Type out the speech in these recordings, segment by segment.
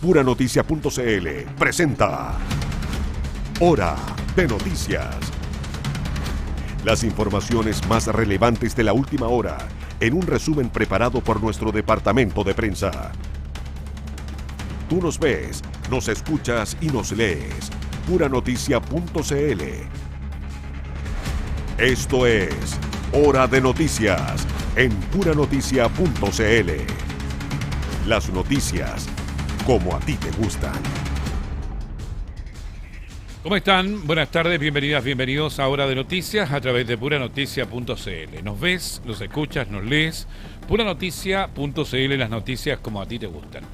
Puranoticia.cl presenta Hora de Noticias. Las informaciones más relevantes de la última hora en un resumen preparado por nuestro departamento de prensa. Tú nos ves, nos escuchas y nos lees. Puranoticia.cl. Esto es Hora de Noticias en Puranoticia.cl. Las noticias como a ti te gustan. ¿Cómo están? Buenas tardes, bienvenidas, bienvenidos a Hora de Noticias a través de Puranoticia.cl. Nos ves, nos escuchas, nos lees. Puranoticia.cl, las noticias como a ti te gustan.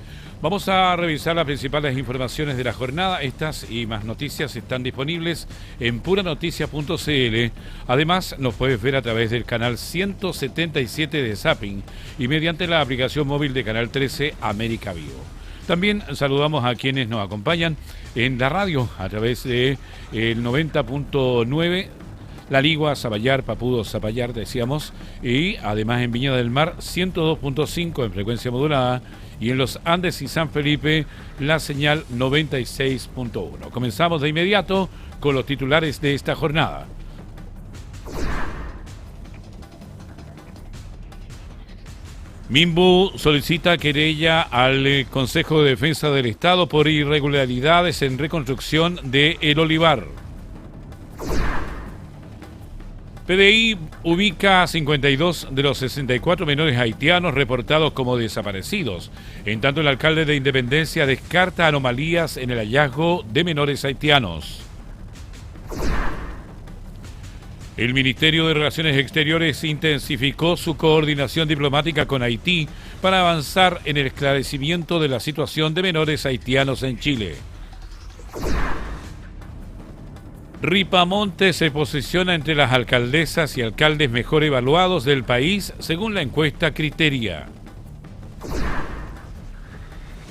Vamos a revisar las principales informaciones de la jornada. Estas y más noticias están disponibles en Puranoticia.cl. Además, nos puedes ver a través del canal 177 de Zapping y mediante la aplicación móvil de Canal 13 América Vivo. También saludamos a quienes nos acompañan en la radio a través de el 90.9, La Ligua, Zapallar, Papudo, Zapallar, decíamos, y además en Viña del Mar 102.5 en frecuencia modulada y en los Andes y San Felipe la señal 96.1. Comenzamos de inmediato con los titulares de esta jornada. Minbu solicita querella al Consejo de Defensa del Estado por irregularidades en reconstrucción de El Olivar. PDI ubica a 52 de los 64 menores haitianos reportados como desaparecidos. En tanto, el alcalde de Independencia descarta anomalías en el hallazgo de menores haitianos. El Ministerio de Relaciones Exteriores intensificó su coordinación diplomática con Haití para avanzar en el esclarecimiento de la situación de menores haitianos en Chile. Ripamonte se posiciona entre las alcaldesas y alcaldes mejor evaluados del país según la encuesta Criteria.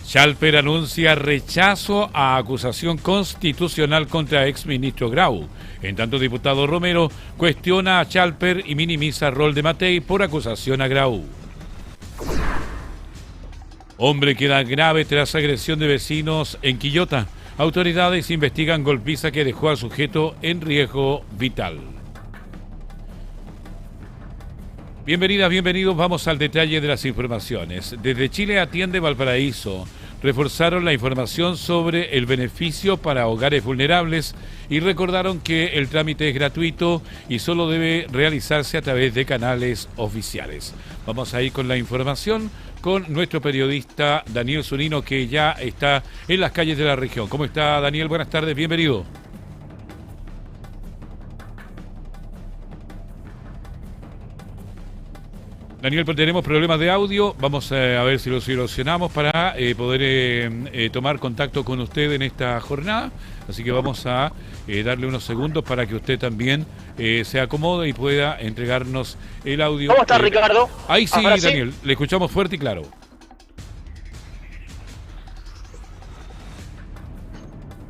Schalper anuncia rechazo a acusación constitucional contra exministro Grau. En tanto, el diputado Romero cuestiona a Schalper y minimiza rol de Matei por acusación a Grau. Hombre queda grave tras agresión de vecinos en Quillota. Autoridades investigan golpiza que dejó al sujeto en riesgo vital. Bienvenidas, bienvenidos. Vamos al detalle de las informaciones. Desde Chile Atiende Valparaíso reforzaron la información sobre el beneficio para hogares vulnerables y recordaron que el trámite es gratuito y solo debe realizarse a través de canales oficiales. Vamos a ir con la información con nuestro periodista Daniel Zunino, que ya está en las calles de la región. ¿Cómo está, Daniel? Buenas tardes, bienvenido. Daniel, tenemos problemas de audio. Vamos a ver si lo solucionamos para poder tomar contacto con usted en esta jornada. Así que vamos a darle unos segundos para que usted también se acomode y pueda entregarnos el audio. ¿Cómo está, Ricardo? Ahí sí, ¿Ahora Daniel, le escuchamos fuerte y claro.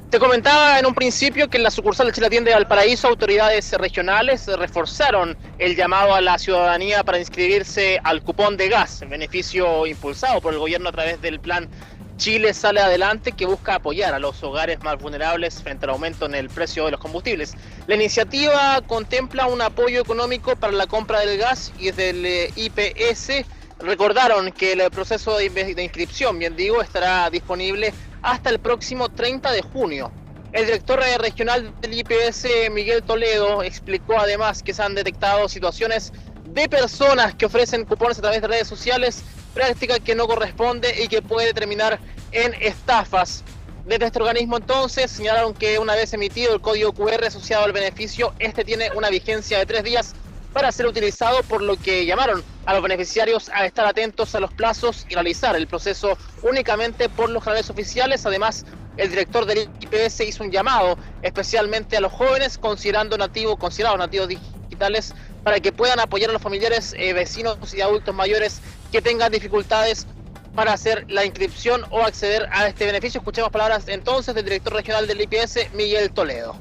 Te comentaba en un principio que en la sucursal de Chile Atiende de Valparaíso, autoridades regionales reforzaron el llamado a la ciudadanía para inscribirse al cupón de gas, beneficio impulsado por el gobierno a través del plan Chile Sale Adelante, que busca apoyar a los hogares más vulnerables frente al aumento en el precio de los combustibles. La iniciativa contempla un apoyo económico para la compra del gas y desde el IPS recordaron que el proceso de inscripción, bien digo, estará disponible hasta el próximo 30 de junio. El director regional del IPS, Miguel Toledo, explicó además que se han detectado situaciones de personas que ofrecen cupones a través de redes sociales, práctica que no corresponde y que puede terminar en estafas. Desde este organismo entonces señalaron que una vez emitido el código QR asociado al beneficio, este tiene una vigencia de 3 días para ser utilizado, por lo que llamaron a los beneficiarios a estar atentos a los plazos y realizar el proceso únicamente por los canales oficiales. Además, el director del IPS hizo un llamado especialmente a los jóvenes considerados nativos digitales para que puedan apoyar a los familiares, vecinos y adultos mayores que tengan dificultades para hacer la inscripción o acceder a este beneficio. Escuchemos palabras entonces del director regional del IPS, Miguel Toledo.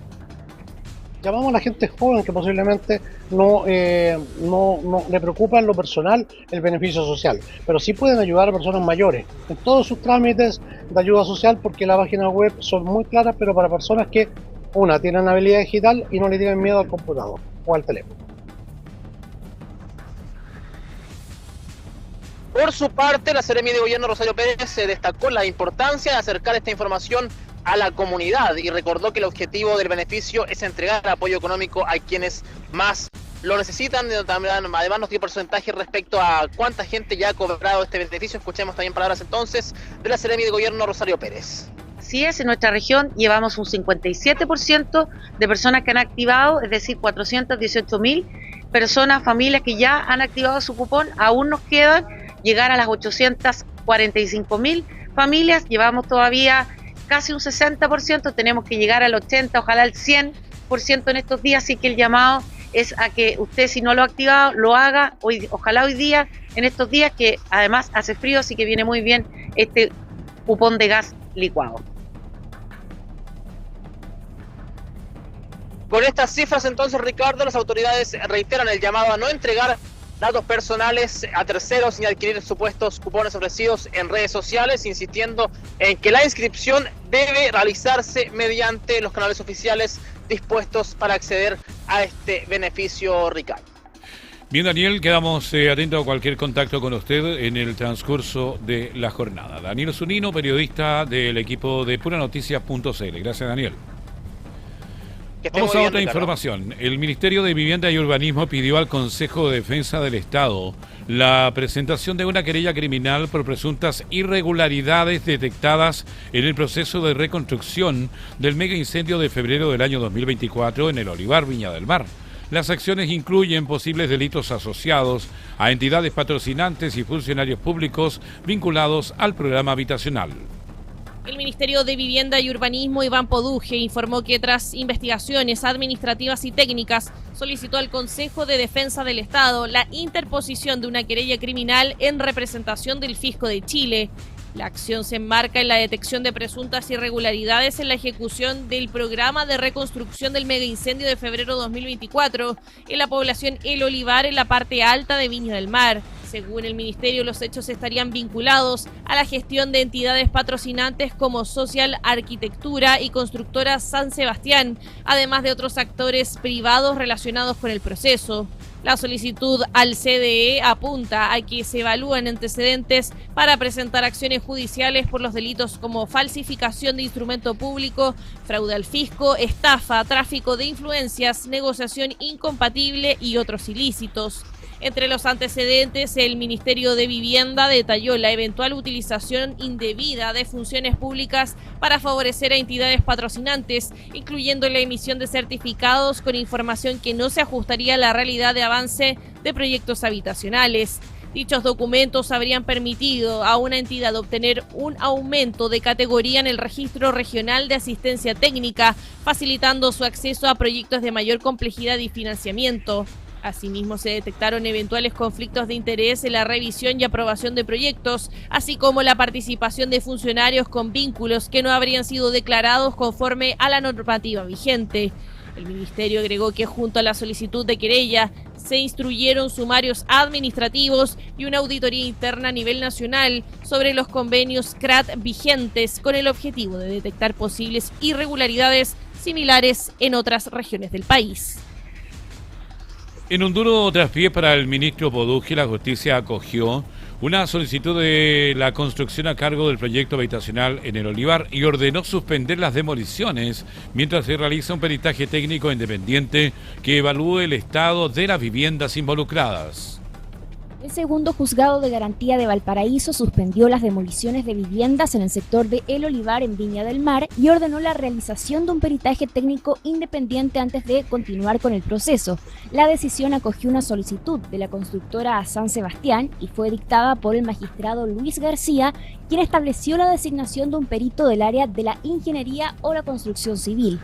llamamos a la gente joven que posiblemente no le preocupa en lo personal el beneficio social, pero sí pueden ayudar a personas mayores en todos sus trámites de ayuda social, porque las páginas web son muy claras, pero para personas que, tienen habilidad digital y no le tienen miedo al computador o al teléfono. Por su parte, la Seremi de Gobierno Rosario Pérez destacó la importancia de acercar esta información a la comunidad y recordó que el objetivo del beneficio es entregar apoyo económico a quienes más lo necesitan. Además nos dio porcentaje respecto a cuánta gente ya ha cobrado este beneficio. Escuchemos también palabras entonces de la Seremi de Gobierno Rosario Pérez. Así es, en nuestra región llevamos un 57% de personas que han activado, es decir, 418.000 personas, familias que ya han activado su cupón. Aún nos quedan llegar a las 845.000 familias, llevamos todavía casi un 60%, tenemos que llegar al 80%, ojalá al 100% en estos días, así que el llamado es a que usted, si no lo ha activado, lo haga, ojalá hoy día, en estos días que además hace frío, así que viene muy bien este cupón de gas licuado. Con estas cifras entonces, Ricardo, las autoridades reiteran el llamado a no entregar datos personales a terceros ni adquirir supuestos cupones ofrecidos en redes sociales, insistiendo en que la inscripción debe realizarse mediante los canales oficiales dispuestos para acceder a este beneficio, Ricardo. Bien, Daniel, quedamos atentos a cualquier contacto con usted en el transcurso de la jornada. Daniel Zunino, periodista del equipo de puranoticias.cl. Gracias, Daniel. Vamos a otra información. El Ministerio de Vivienda y Urbanismo pidió al Consejo de Defensa del Estado la presentación de una querella criminal por presuntas irregularidades detectadas en el proceso de reconstrucción del mega incendio de febrero del año 2024 en el Olivar, Viña del Mar. Las acciones incluyen posibles delitos asociados a entidades patrocinantes y funcionarios públicos vinculados al programa habitacional. El Ministerio de Vivienda y Urbanismo, Iván Poduje, informó que tras investigaciones administrativas y técnicas, solicitó al Consejo de Defensa del Estado la interposición de una querella criminal en representación del Fisco de Chile. La acción se enmarca en la detección de presuntas irregularidades en la ejecución del programa de reconstrucción del megaincendio de febrero 2024 en la población El Olivar, en la parte alta de Viña del Mar. Según el Ministerio, los hechos estarían vinculados a la gestión de entidades patrocinantes como Social Arquitectura y Constructora San Sebastián, además de otros actores privados relacionados con el proceso. La solicitud al CDE apunta a que se evalúen antecedentes para presentar acciones judiciales por los delitos como falsificación de instrumento público, fraude al fisco, estafa, tráfico de influencias, negociación incompatible y otros ilícitos. Entre los antecedentes, el Ministerio de Vivienda detalló la eventual utilización indebida de funciones públicas para favorecer a entidades patrocinantes, incluyendo la emisión de certificados con información que no se ajustaría a la realidad de avance de proyectos habitacionales. Dichos documentos habrían permitido a una entidad obtener un aumento de categoría en el registro regional de asistencia técnica, facilitando su acceso a proyectos de mayor complejidad y financiamiento. Asimismo, se detectaron eventuales conflictos de interés en la revisión y aprobación de proyectos, así como la participación de funcionarios con vínculos que no habrían sido declarados conforme a la normativa vigente. El Ministerio agregó que junto a la solicitud de querella se instruyeron sumarios administrativos y una auditoría interna a nivel nacional sobre los convenios CRAT vigentes, con el objetivo de detectar posibles irregularidades similares en otras regiones del país. En un duro traspié para el ministro Poduje, la justicia acogió una solicitud de la construcción a cargo del proyecto habitacional en el Olivar y ordenó suspender las demoliciones mientras se realiza un peritaje técnico independiente que evalúe el estado de las viviendas involucradas. El segundo juzgado de garantía de Valparaíso suspendió las demoliciones de viviendas en el sector de El Olivar en Viña del Mar y ordenó la realización de un peritaje técnico independiente antes de continuar con el proceso. La decisión acogió una solicitud de la constructora San Sebastián y fue dictada por el magistrado Luis García, quien estableció la designación de un perito del área de la ingeniería o la construcción civil.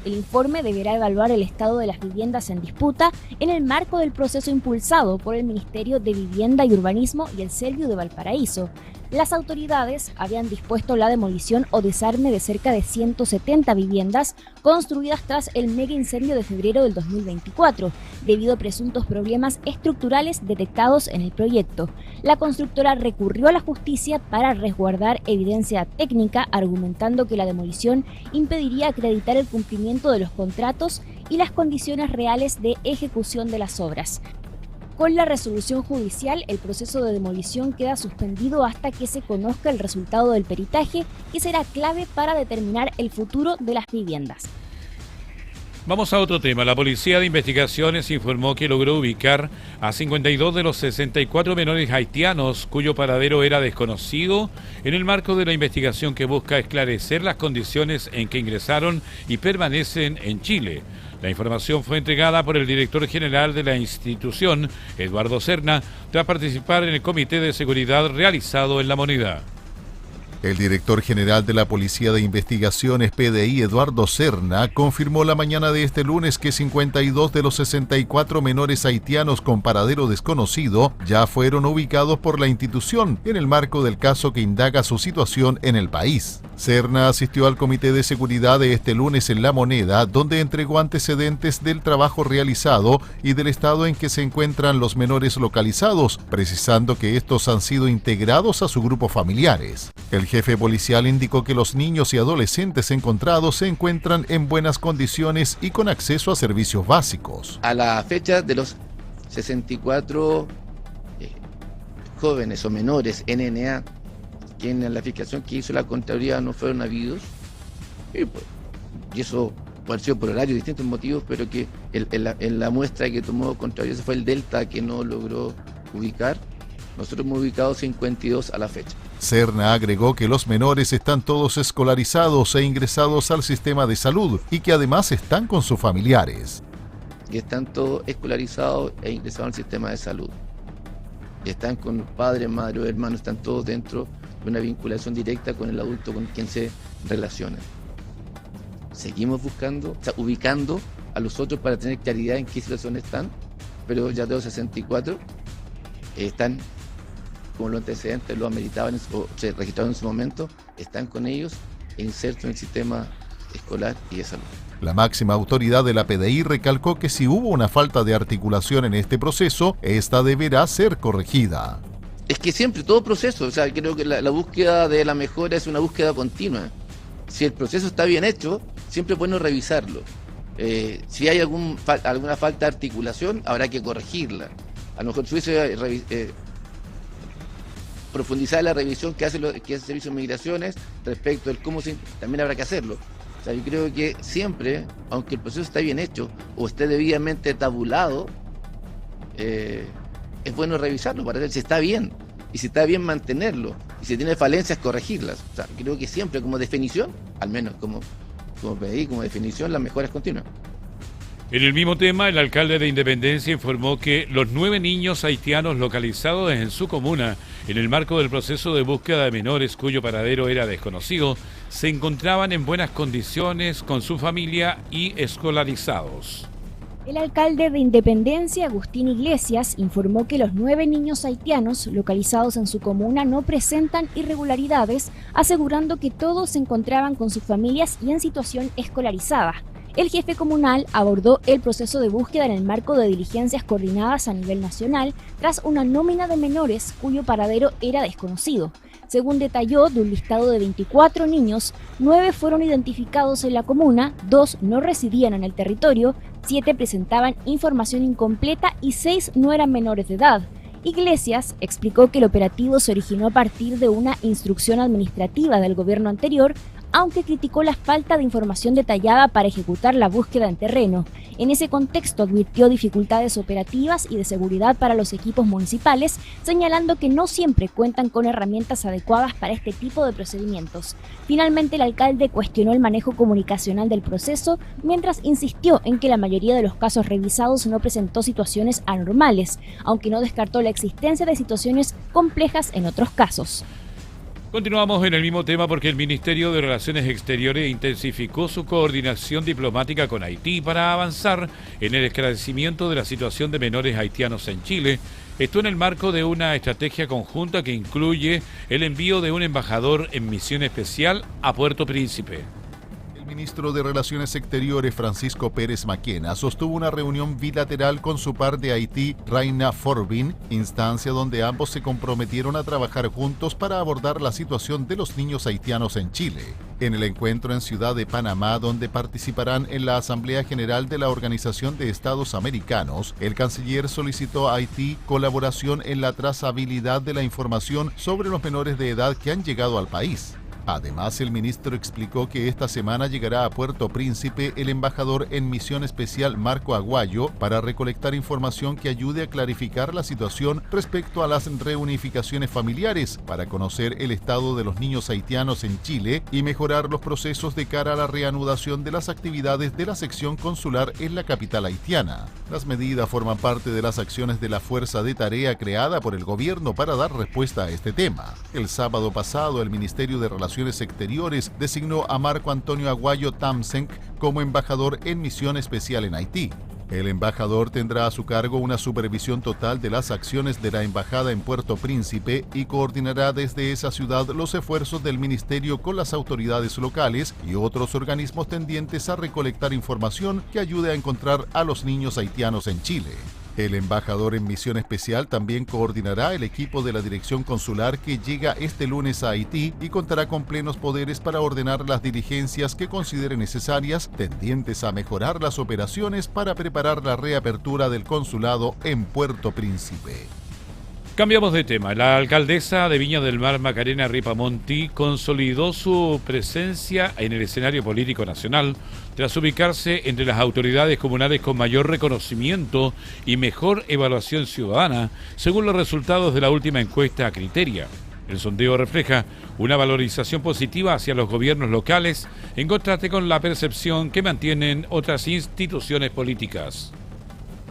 El informe deberá evaluar el estado de las viviendas en disputa en el marco del proceso impulsado por el Ministerio de Vivienda y Urbanismo y el Serviu de Valparaíso. Las autoridades habían dispuesto la demolición o desarme de cerca de 170 viviendas construidas tras el mega incendio de febrero del 2024, debido a presuntos problemas estructurales detectados en el proyecto. La constructora recurrió a la justicia para resguardar evidencia técnica, argumentando que la demolición impediría acreditar el cumplimiento de los contratos y las condiciones reales de ejecución de las obras. Con la resolución judicial, el proceso de demolición queda suspendido hasta que se conozca el resultado del peritaje, que será clave para determinar el futuro de las viviendas. Vamos a otro tema. La Policía de Investigaciones informó que logró ubicar a 52 de los 64 menores haitianos cuyo paradero era desconocido en el marco de la investigación que busca esclarecer las condiciones en que ingresaron y permanecen en Chile. La información fue entregada por el director general de la institución, Eduardo Serna, tras participar en el Comité de Seguridad realizado en La Moneda. El director general de la Policía de Investigaciones, PDI, Eduardo Serna, confirmó la mañana de este lunes que 52 de los 64 menores haitianos con paradero desconocido ya fueron ubicados por la institución en el marco del caso que indaga su situación en el país. Serna asistió al Comité de Seguridad de este lunes en La Moneda, donde entregó antecedentes del trabajo realizado y del estado en que se encuentran los menores localizados, precisando que estos han sido integrados a su grupo familiares. El jefe policial indicó que los niños y adolescentes encontrados se encuentran en buenas condiciones y con acceso a servicios básicos. A la fecha de los 64 jóvenes o menores NNA, que en la fiscalización que hizo la Contraloría no fueron habidos, y eso puede ser por horarios, distintos motivos, pero que en la muestra que tomó Contraloría, ese fue el delta que no logró ubicar. Nosotros hemos ubicado 52 a la fecha. Serna agregó que los menores están todos escolarizados e ingresados al sistema de salud y que además están con sus familiares. Y están todos escolarizados e ingresados al sistema de salud. Y están con padres, madres o hermanos, están todos dentro de una vinculación directa con el adulto con quien se relacionan. Seguimos buscando, ubicando a los otros para tener claridad en qué situación están, pero ya de los 64 están, como los antecedentes lo ameritaban o se registraron en su momento, están con ellos e insertos en el sistema escolar y de salud. La máxima autoridad de la PDI recalcó que si hubo una falta de articulación en este proceso, esta deberá ser corregida. Es que siempre, todo proceso, creo que la búsqueda de la mejora es una búsqueda continua. Si el proceso está bien hecho, siempre es bueno revisarlo. Si hay alguna falta de articulación, habrá que corregirla. A lo mejor si hubiese profundizar la revisión que hace el Servicio de Migraciones respecto del cómo también habrá que hacerlo. Yo creo que siempre, aunque el proceso está bien hecho o esté debidamente tabulado, es bueno revisarlo para ver si está bien, y si está bien mantenerlo, y si tiene falencias corregirlas. Creo que siempre como definición, al menos como pedí, como definición, las mejoras continuas. En el mismo tema, el alcalde de Independencia informó que los 9 niños haitianos localizados en su comuna, en el marco del proceso de búsqueda de menores cuyo paradero era desconocido, se encontraban en buenas condiciones con su familia y escolarizados. El alcalde de Independencia, Agustín Iglesias, informó que los 9 niños haitianos localizados en su comuna no presentan irregularidades, asegurando que todos se encontraban con sus familias y en situación escolarizada. El jefe comunal abordó el proceso de búsqueda en el marco de diligencias coordinadas a nivel nacional tras una nómina de menores cuyo paradero era desconocido. Según detalló, de un listado de 24 niños, 9 fueron identificados en la comuna, 2 no residían en el territorio, 7 presentaban información incompleta y 6 no eran menores de edad. Iglesias explicó que el operativo se originó a partir de una instrucción administrativa del gobierno anterior, aunque criticó la falta de información detallada para ejecutar la búsqueda en terreno. En ese contexto advirtió dificultades operativas y de seguridad para los equipos municipales, señalando que no siempre cuentan con herramientas adecuadas para este tipo de procedimientos. Finalmente, el alcalde cuestionó el manejo comunicacional del proceso, mientras insistió en que la mayoría de los casos revisados no presentó situaciones anormales, aunque no descartó la existencia de situaciones complejas en otros casos. Continuamos en el mismo tema porque el Ministerio de Relaciones Exteriores intensificó su coordinación diplomática con Haití para avanzar en el esclarecimiento de la situación de menores haitianos en Chile, Esto en el marco de una estrategia conjunta que incluye el envío de un embajador en misión especial a Puerto Príncipe. El ministro de Relaciones Exteriores, Francisco Pérez Maquena, sostuvo una reunión bilateral con su par de Haití, Raina Forbin, instancia donde ambos se comprometieron a trabajar juntos para abordar la situación de los niños haitianos en Chile. En el encuentro en Ciudad de Panamá, donde participarán en la Asamblea General de la Organización de Estados Americanos, el canciller solicitó a Haití colaboración en la trazabilidad de la información sobre los menores de edad que han llegado al país. Además, el ministro explicó que esta semana llegará a Puerto Príncipe el embajador en misión especial Marco Aguayo para recolectar información que ayude a clarificar la situación respecto a las reunificaciones familiares, para conocer el estado de los niños haitianos en Chile y mejorar los procesos de cara a la reanudación de las actividades de la sección consular en la capital haitiana. Las medidas forman parte de las acciones de la fuerza de tarea creada por el gobierno para dar respuesta a este tema. El sábado pasado, el Ministerio de Relaciones Exteriores designó a Marco Antonio Aguayo Tamsenk como embajador en misión especial en Haití. El embajador tendrá a su cargo una supervisión total de las acciones de la embajada en Puerto Príncipe y coordinará desde esa ciudad los esfuerzos del ministerio con las autoridades locales y otros organismos tendientes a recolectar información que ayude a encontrar a los niños haitianos en Chile. El embajador en misión especial también coordinará el equipo de la dirección consular que llega este lunes a Haití y contará con plenos poderes para ordenar las diligencias que considere necesarias, tendientes a mejorar las operaciones para preparar la reapertura del consulado en Puerto Príncipe. Cambiamos de tema. La alcaldesa de Viña del Mar, Macarena Ripamonti, consolidó su presencia en el escenario político nacional tras ubicarse entre las autoridades comunales con mayor reconocimiento y mejor evaluación ciudadana, según los resultados de la última encuesta Criteria. El sondeo refleja una valorización positiva hacia los gobiernos locales, en contraste con la percepción que mantienen otras instituciones políticas.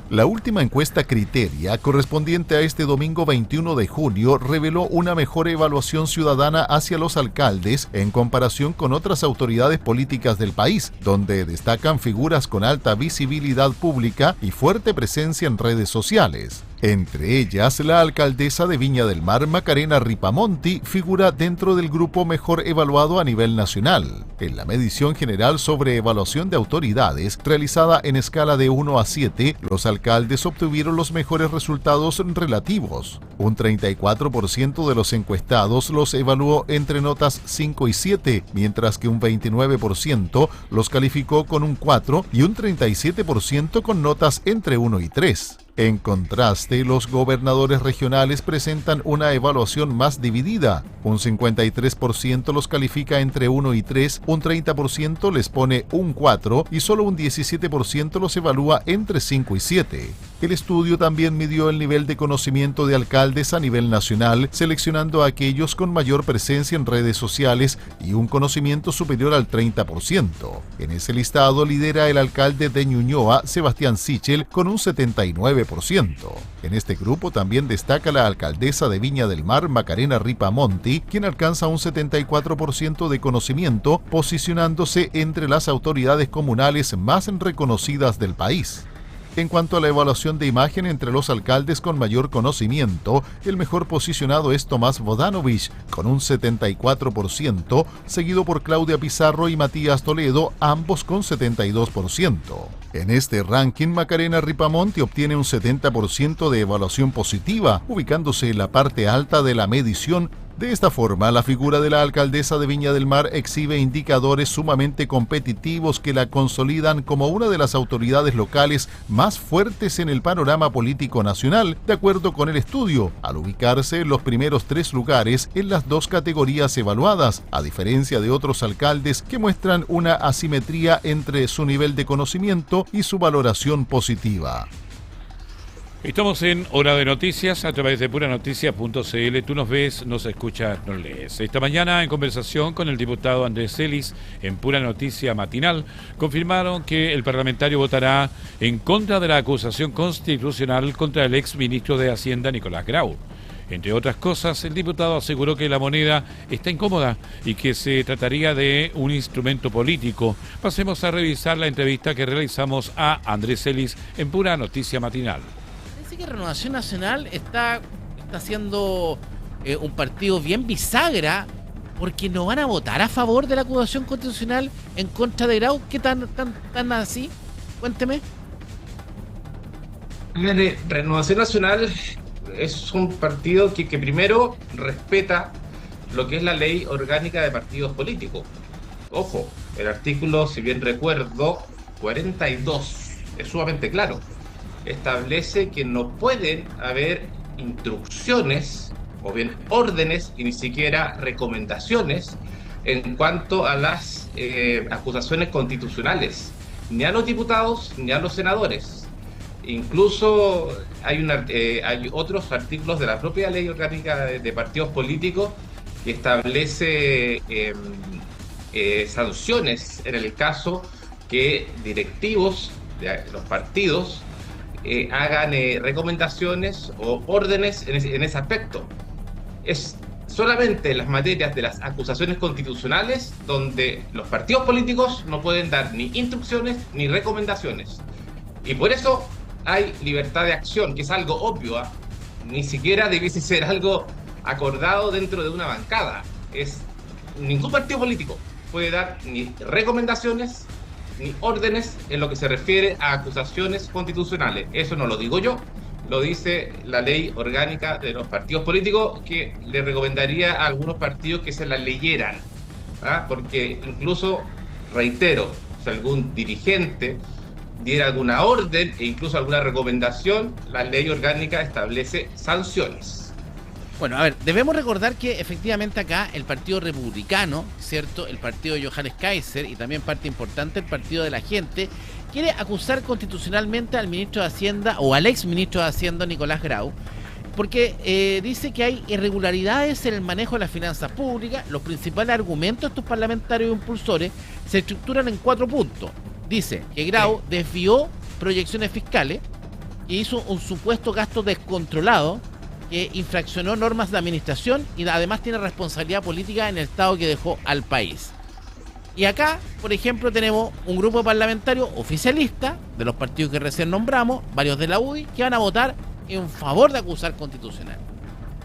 La última encuesta Criteria, correspondiente a este domingo 21 de junio, reveló una mejor evaluación ciudadana hacia los alcaldes en comparación con otras autoridades políticas del país, donde destacan figuras con alta visibilidad pública y fuerte presencia en redes sociales. Entre ellas, la alcaldesa de Viña del Mar, Macarena Ripamonti, figura dentro del grupo mejor evaluado a nivel nacional. En la medición general sobre evaluación de autoridades, realizada en escala de 1 a 7, los alcaldes obtuvieron los mejores resultados relativos. Un 34% de los encuestados los evaluó entre notas 5 y 7, mientras que un 29% los calificó con un 4 y un 37% con notas entre 1 y 3. En contraste, los gobernadores regionales presentan una evaluación más dividida. Un 53% los califica entre 1 y 3, un 30% les pone un 4 y solo un 17% los evalúa entre 5 y 7. El estudio también midió el nivel de conocimiento de alcaldes a nivel nacional, seleccionando a aquellos con mayor presencia en redes sociales y un conocimiento superior al 30%. En ese listado lidera el alcalde de Ñuñoa, Sebastián Sichel, con un 79%. En este grupo también destaca la alcaldesa de Viña del Mar, Macarena Ripamonti, quien alcanza un 74% de conocimiento, posicionándose entre las autoridades comunales más reconocidas del país. En cuanto a la evaluación de imagen entre los alcaldes con mayor conocimiento, el mejor posicionado es Tomás Bodanovich, con un 74%, seguido por Claudia Pizarro y Matías Toledo, ambos con 72%. En este ranking, Macarena Ripamonti obtiene un 70% de evaluación positiva, ubicándose en la parte alta de la medición. De esta forma, la figura de la alcaldesa de Viña del Mar exhibe indicadores sumamente competitivos que la consolidan como una de las autoridades locales más fuertes en el panorama político nacional, de acuerdo con el estudio, al ubicarse en los primeros 3 lugares en las 2 categorías evaluadas, a diferencia de otros alcaldes que muestran una asimetría entre su nivel de conocimiento y su valoración positiva. Estamos en Hora de Noticias a través de puranoticias.cl. Tú nos ves, nos escuchas, nos lees. Esta mañana, en conversación con el diputado Andrés Celis en Pura Noticia Matinal, confirmaron que el parlamentario votará en contra de la acusación constitucional contra el exministro de Hacienda, Nicolás Grau. Entre otras cosas, el diputado aseguró que la moneda está incómoda y que se trataría de un instrumento político. Pasemos a revisar la entrevista que realizamos a Andrés Celis en Pura Noticia Matinal. parece que Renovación Nacional está siendo un partido bien bisagra, porque no van a votar a favor de la acusación constitucional en contra de Grau. ¿Qué tan así? Cuénteme. Renovación Nacional es un partido que primero respeta lo que es la ley orgánica de partidos políticos. Ojo, el artículo, si bien recuerdo, 42, es sumamente claro. Establece que no pueden haber instrucciones o bien órdenes y ni siquiera recomendaciones en cuanto a las acusaciones constitucionales, ni a los diputados ni a los senadores. Incluso hay otros artículos de la propia ley orgánica de partidos políticos que establece sanciones en el caso que directivos de los partidos hagan recomendaciones o órdenes en ese aspecto. Es solamente en las materias de las acusaciones constitucionales donde los partidos políticos no pueden dar ni instrucciones ni recomendaciones. Y por eso hay libertad de acción, que es algo obvio, ni siquiera debiese ser algo acordado dentro de una bancada. Ningún partido político puede dar ni recomendaciones ni órdenes en lo que se refiere a acusaciones constitucionales. Eso no lo digo yo, lo dice la ley orgánica de los partidos políticos, que le recomendaría a algunos partidos que se la leyeran, porque incluso, reitero, si algún dirigente diera alguna orden e incluso alguna recomendación, la ley orgánica establece sanciones. Bueno, a ver, debemos recordar que efectivamente acá el Partido Republicano, ¿cierto? El partido de Johannes Kaiser y también parte importante el Partido de la Gente, quiere acusar constitucionalmente al ministro de Hacienda o al ex ministro de Hacienda, Nicolás Grau, porque dice que hay irregularidades en el manejo de las finanzas públicas. Los principales argumentos de estos parlamentarios impulsores se estructuran en 4 puntos. Dice que Grau desvió proyecciones fiscales y hizo un supuesto gasto descontrolado que infraccionó normas de administración y además tiene responsabilidad política en el estado que dejó al país. Y acá, por ejemplo, tenemos un grupo de parlamentarios oficialistas de los partidos que recién nombramos, varios de la UDI, que van a votar en favor de acusar constitucional.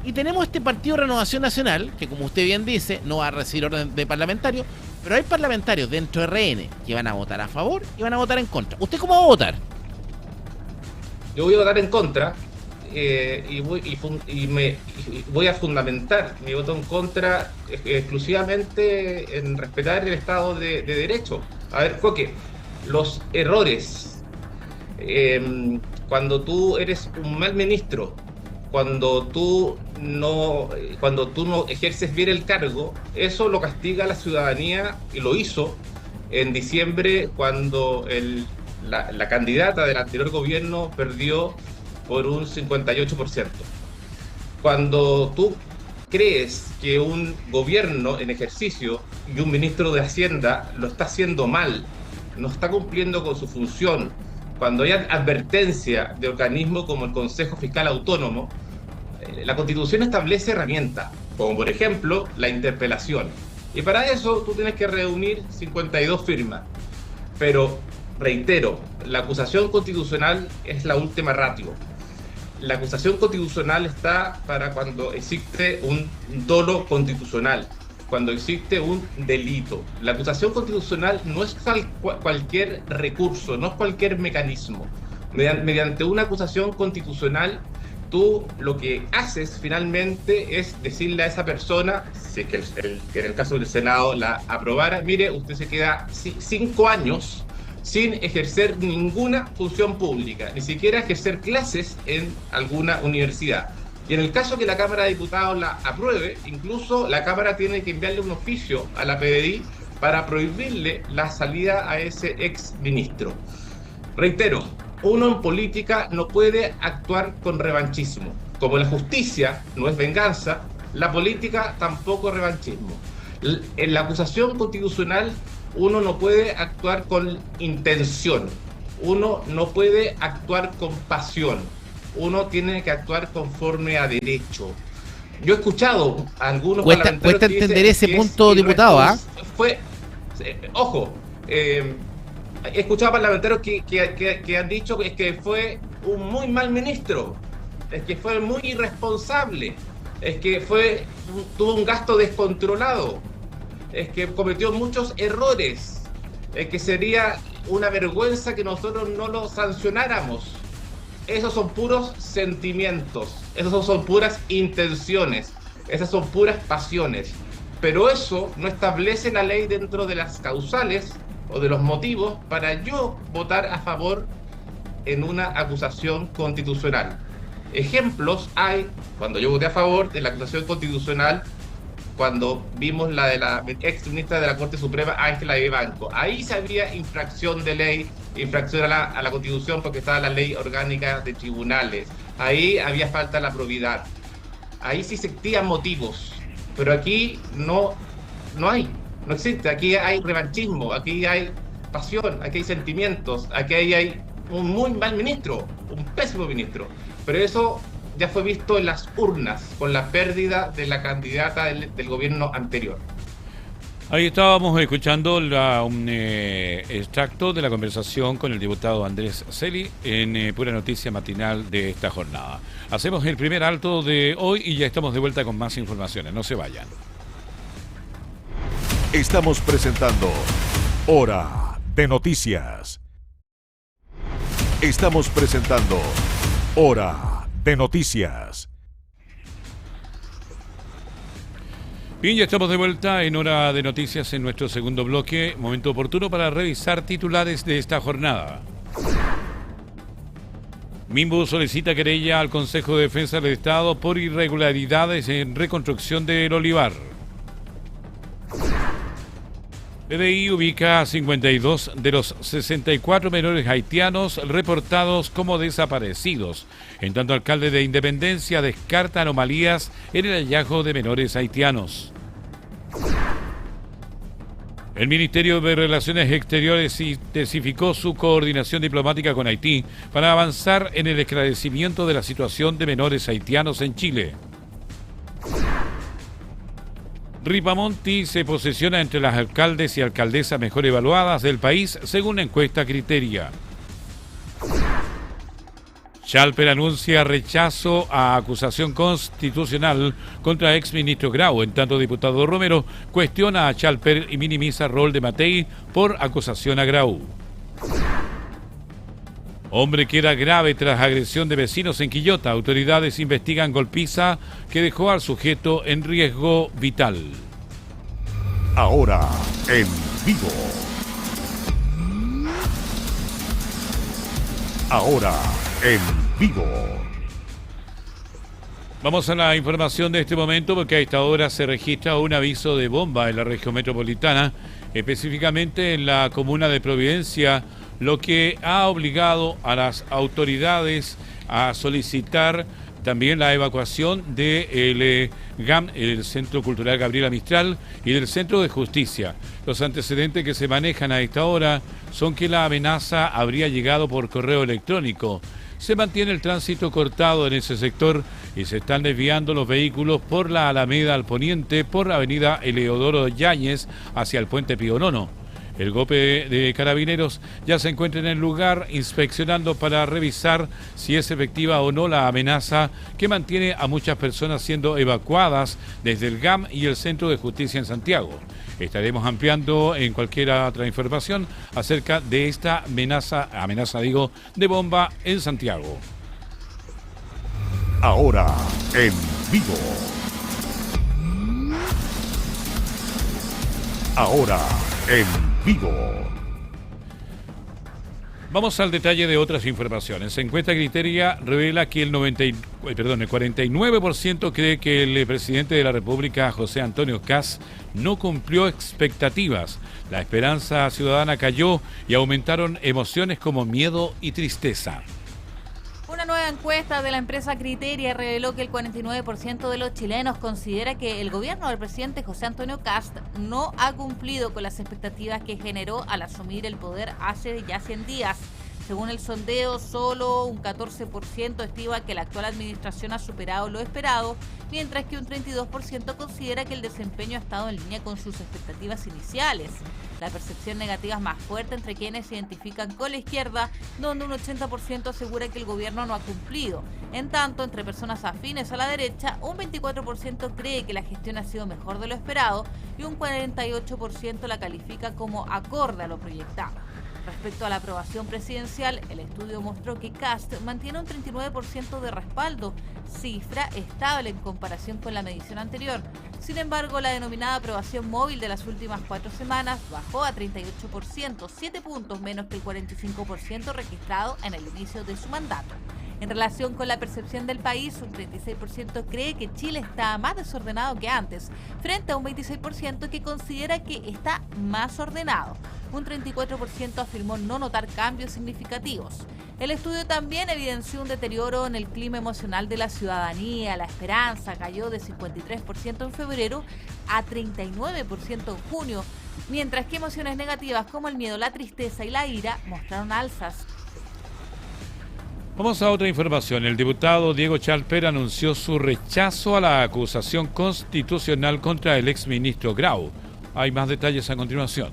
Y tenemos este partido Renovación Nacional, que como usted bien dice, no va a recibir orden de parlamentarios, pero hay parlamentarios dentro de RN que van a votar a favor y van a votar en contra. ¿Usted cómo va a votar? Yo voy a votar en contra. Y voy a fundamentar mi voto en contra exclusivamente en respetar el Estado de Derecho. A ver, Coque, los errores, cuando tú eres un mal ministro, cuando tú no ejerces bien el cargo, eso lo castiga la ciudadanía, y lo hizo en diciembre cuando la candidata del anterior gobierno perdió por un 58%. Cuando tú crees que un gobierno en ejercicio y un ministro de Hacienda lo está haciendo mal, no está cumpliendo con su función, cuando hay advertencia de organismos como el Consejo Fiscal Autónomo, la Constitución establece herramientas, como por ejemplo la interpelación. Y para eso tú tienes que reunir 52 firmas. Pero, reitero, la acusación constitucional es la última ratio. La acusación constitucional está para cuando existe un dolo constitucional, cuando existe un delito. La acusación constitucional no es cualquier recurso, no es cualquier mecanismo. Mediante una acusación constitucional, tú lo que haces finalmente es decirle a esa persona, si es que en el caso del Senado la aprobara, mire, usted se queda 5 años sin ejercer ninguna función pública, ni siquiera ejercer clases en alguna universidad. Y en el caso que la Cámara de Diputados la apruebe, incluso la Cámara tiene que enviarle un oficio a la PDI para prohibirle la salida a ese ex ministro. Reitero, uno en política no puede actuar con revanchismo. Como la justicia no es venganza, la política tampoco es revanchismo. En la acusación constitucional uno no puede actuar con intención, uno no puede actuar con pasión, uno tiene que actuar conforme a derecho. Yo he escuchado a algunos parlamentarios cuesta entender ese punto, diputado, ojo, He escuchado parlamentarios que han dicho que fue un muy mal ministro, es que fue muy irresponsable, es que tuvo un gasto descontrolado, es que cometió muchos errores, es que sería una vergüenza que nosotros no lo sancionáramos. Esos son puros sentimientos, esos son puras intenciones, esas son puras pasiones. Pero eso no establece la ley dentro de las causales o de los motivos para yo votar a favor en una acusación constitucional. Ejemplos hay cuando yo voté a favor de la acusación constitucional, cuando vimos la de la ex ministra de la Corte Suprema, Ángela Vivanco. Ahí se había infracción de ley, infracción a la Constitución porque estaba la ley orgánica de tribunales. Ahí había falta de la probidad. Ahí sí existían motivos, pero aquí no existe. Aquí hay revanchismo, aquí hay pasión, aquí hay sentimientos, aquí hay un muy mal ministro, un pésimo ministro. Pero eso ya fue visto en las urnas con la pérdida de la candidata del gobierno anterior. Ahí estábamos escuchando un extracto de la conversación con el diputado Andrés Celi en Pura Noticia matinal de esta jornada. Hacemos el primer alto de hoy y ya estamos de vuelta con más informaciones. No se vayan. Estamos presentando Hora de Noticias. Estamos presentando Hora de Noticias. Bien, ya estamos de vuelta en Hora de Noticias en nuestro segundo bloque. Momento oportuno para revisar titulares de esta jornada. Minbu solicita querella al Consejo de Defensa del Estado por irregularidades en reconstrucción del Olivar. PDI ubica a 52 de los 64 menores haitianos reportados como desaparecidos. En tanto, alcalde de Independencia descarta anomalías en el hallazgo de menores haitianos. El Ministerio de Relaciones Exteriores intensificó su coordinación diplomática con Haití para avanzar en el esclarecimiento de la situación de menores haitianos en Chile. Ripamonti se posiciona entre las alcaldes y alcaldesas mejor evaluadas del país según la encuesta Criteria. Schalper anuncia rechazo a acusación constitucional contra exministro Grau. En tanto, diputado Romero cuestiona a Schalper y minimiza rol de Matei por acusación a Grau. Hombre queda grave tras agresión de vecinos en Quillota. Autoridades investigan golpiza que dejó al sujeto en riesgo vital. Ahora en vivo. Ahora en vivo. Vamos a la información de este momento porque a esta hora se registra un aviso de bomba en la región metropolitana, específicamente en la comuna de Providencia, lo que ha obligado a las autoridades a solicitar también la evacuación del GAM, el Centro Cultural Gabriela Mistral, y del Centro de Justicia. Los antecedentes que se manejan a esta hora son que la amenaza habría llegado por correo electrónico. Se mantiene el tránsito cortado en ese sector y se están desviando los vehículos por la Alameda al poniente, por la avenida Eleodoro Yáñez hacia el puente Pío Nono. El GOPE de Carabineros ya se encuentra en el lugar inspeccionando para revisar si es efectiva o no la amenaza que mantiene a muchas personas siendo evacuadas desde el GAM y el Centro de Justicia en Santiago. Estaremos ampliando en cualquier otra información acerca de esta amenaza de bomba en Santiago. Ahora en vivo. Ahora en vivo. Vamos al detalle de otras informaciones. Encuesta Criteria revela que el 49% cree que el presidente de la República, José Antonio Kast, no cumplió expectativas. La esperanza ciudadana cayó y aumentaron emociones como miedo y tristeza. Una nueva encuesta de la empresa Criteria reveló que el 49% de los chilenos considera que el gobierno del presidente José Antonio Kast no ha cumplido con las expectativas que generó al asumir el poder hace ya 100 días. Según el sondeo, solo un 14% estima que la actual administración ha superado lo esperado, mientras que un 32% considera que el desempeño ha estado en línea con sus expectativas iniciales. La percepción negativa es más fuerte entre quienes se identifican con la izquierda, donde un 80% asegura que el gobierno no ha cumplido. En tanto, entre personas afines a la derecha, un 24% cree que la gestión ha sido mejor de lo esperado y un 48% la califica como acorde a lo proyectado. Respecto a la aprobación presidencial, el estudio mostró que Kast mantiene un 39% de respaldo, cifra estable en comparación con la medición anterior. Sin embargo, la denominada aprobación móvil de las últimas 4 semanas bajó a 38%, 7 puntos menos que el 45% registrado en el inicio de su mandato. En relación con la percepción del país, un 36% cree que Chile está más desordenado que antes, frente a un 26% que considera que está más ordenado. Un 34% afirmó no notar cambios significativos. El estudio también evidenció un deterioro en el clima emocional de la ciudadanía. La esperanza cayó de 53% en febrero a 39% en junio, mientras que emociones negativas como el miedo, la tristeza y la ira mostraron alzas. Vamos a otra información. El diputado Diego Chalper anunció su rechazo a la acusación constitucional contra el exministro Grau. Hay más detalles a continuación.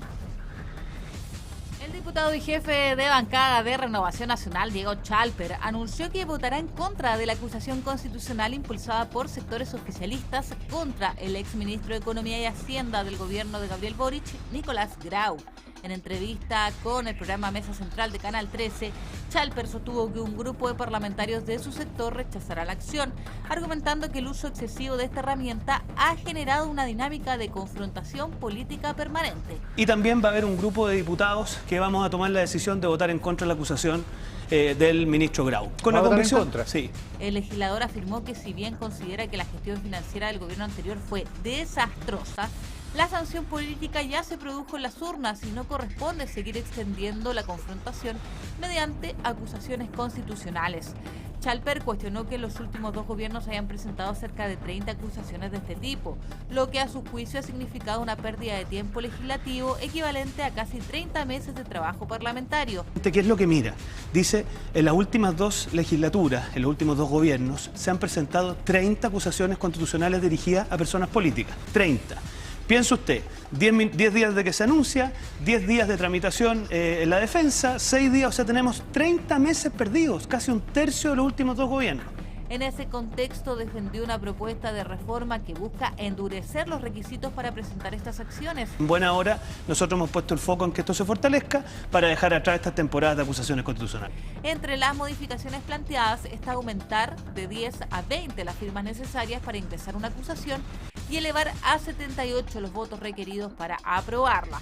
El diputado y jefe de bancada de Renovación Nacional, Diego Chalper, anunció que votará en contra de la acusación constitucional impulsada por sectores oficialistas contra el exministro de Economía y Hacienda del gobierno de Gabriel Boric, Nicolás Grau. En entrevista con el programa Mesa Central de Canal 13, Chalper sostuvo que un grupo de parlamentarios de su sector rechazará la acción, argumentando que el uso excesivo de esta herramienta ha generado una dinámica de confrontación política permanente. Y también va a haber un grupo de diputados que vamos a tomar la decisión de votar en contra de la acusación del ministro Grau. Con la convicción, en contra. Sí. El legislador afirmó que si bien considera que la gestión financiera del gobierno anterior fue desastrosa, la sanción política ya se produjo en las urnas y no corresponde seguir extendiendo la confrontación mediante acusaciones constitucionales. Chalper cuestionó que en los últimos 2 gobiernos hayan presentado cerca de 30 acusaciones de este tipo, lo que a su juicio ha significado una pérdida de tiempo legislativo equivalente a casi 30 meses de trabajo parlamentario. ¿Qué es lo que mira? Dice, en las últimas 2 legislaturas, en los últimos 2 gobiernos, se han presentado 30 acusaciones constitucionales dirigidas a personas políticas. 30. Piensa usted, 10 días de que se anuncia, 10 días de tramitación en la defensa, 6 días, o sea, tenemos 30 meses perdidos, casi un tercio de los últimos 2 gobiernos. En ese contexto defendió una propuesta de reforma que busca endurecer los requisitos para presentar estas acciones. En buena hora, nosotros hemos puesto el foco en que esto se fortalezca para dejar atrás estas temporadas de acusaciones constitucionales. Entre las modificaciones planteadas está aumentar de 10 a 20 las firmas necesarias para ingresar una acusación y elevar a 78 los votos requeridos para aprobarla.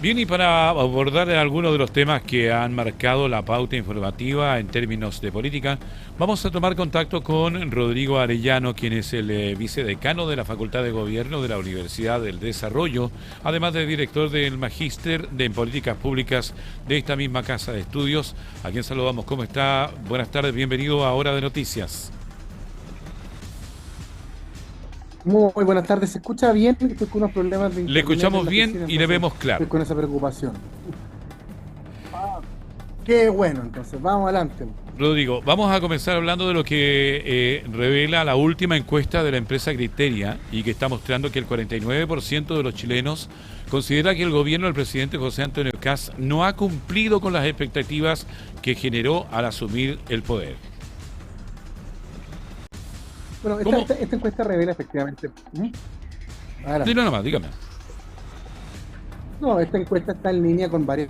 Bien, y para abordar algunos de los temas que han marcado la pauta informativa en términos de política, vamos a tomar contacto con Rodrigo Arellano, quien es el vicedecano de la Facultad de Gobierno de la Universidad del Desarrollo, además de director del Magíster en Políticas Públicas de esta misma casa de estudios, a quien saludamos. ¿Cómo está? Buenas tardes, bienvenido a Hora de Noticias. Muy buenas tardes, ¿se escucha bien? Estoy con unos problemas de internet. Le escuchamos bien y le vemos claro. Estoy con esa preocupación. Qué bueno, entonces, vamos adelante. Rodrigo, vamos a comenzar hablando de lo que revela la última encuesta de la empresa Criteria y que está mostrando que el 49% de los chilenos considera que el gobierno del presidente José Antonio Kast no ha cumplido con las expectativas que generó al asumir el poder. Bueno, esta encuesta revela efectivamente... Dilo nomás, dígame. No, esta encuesta está en línea con varias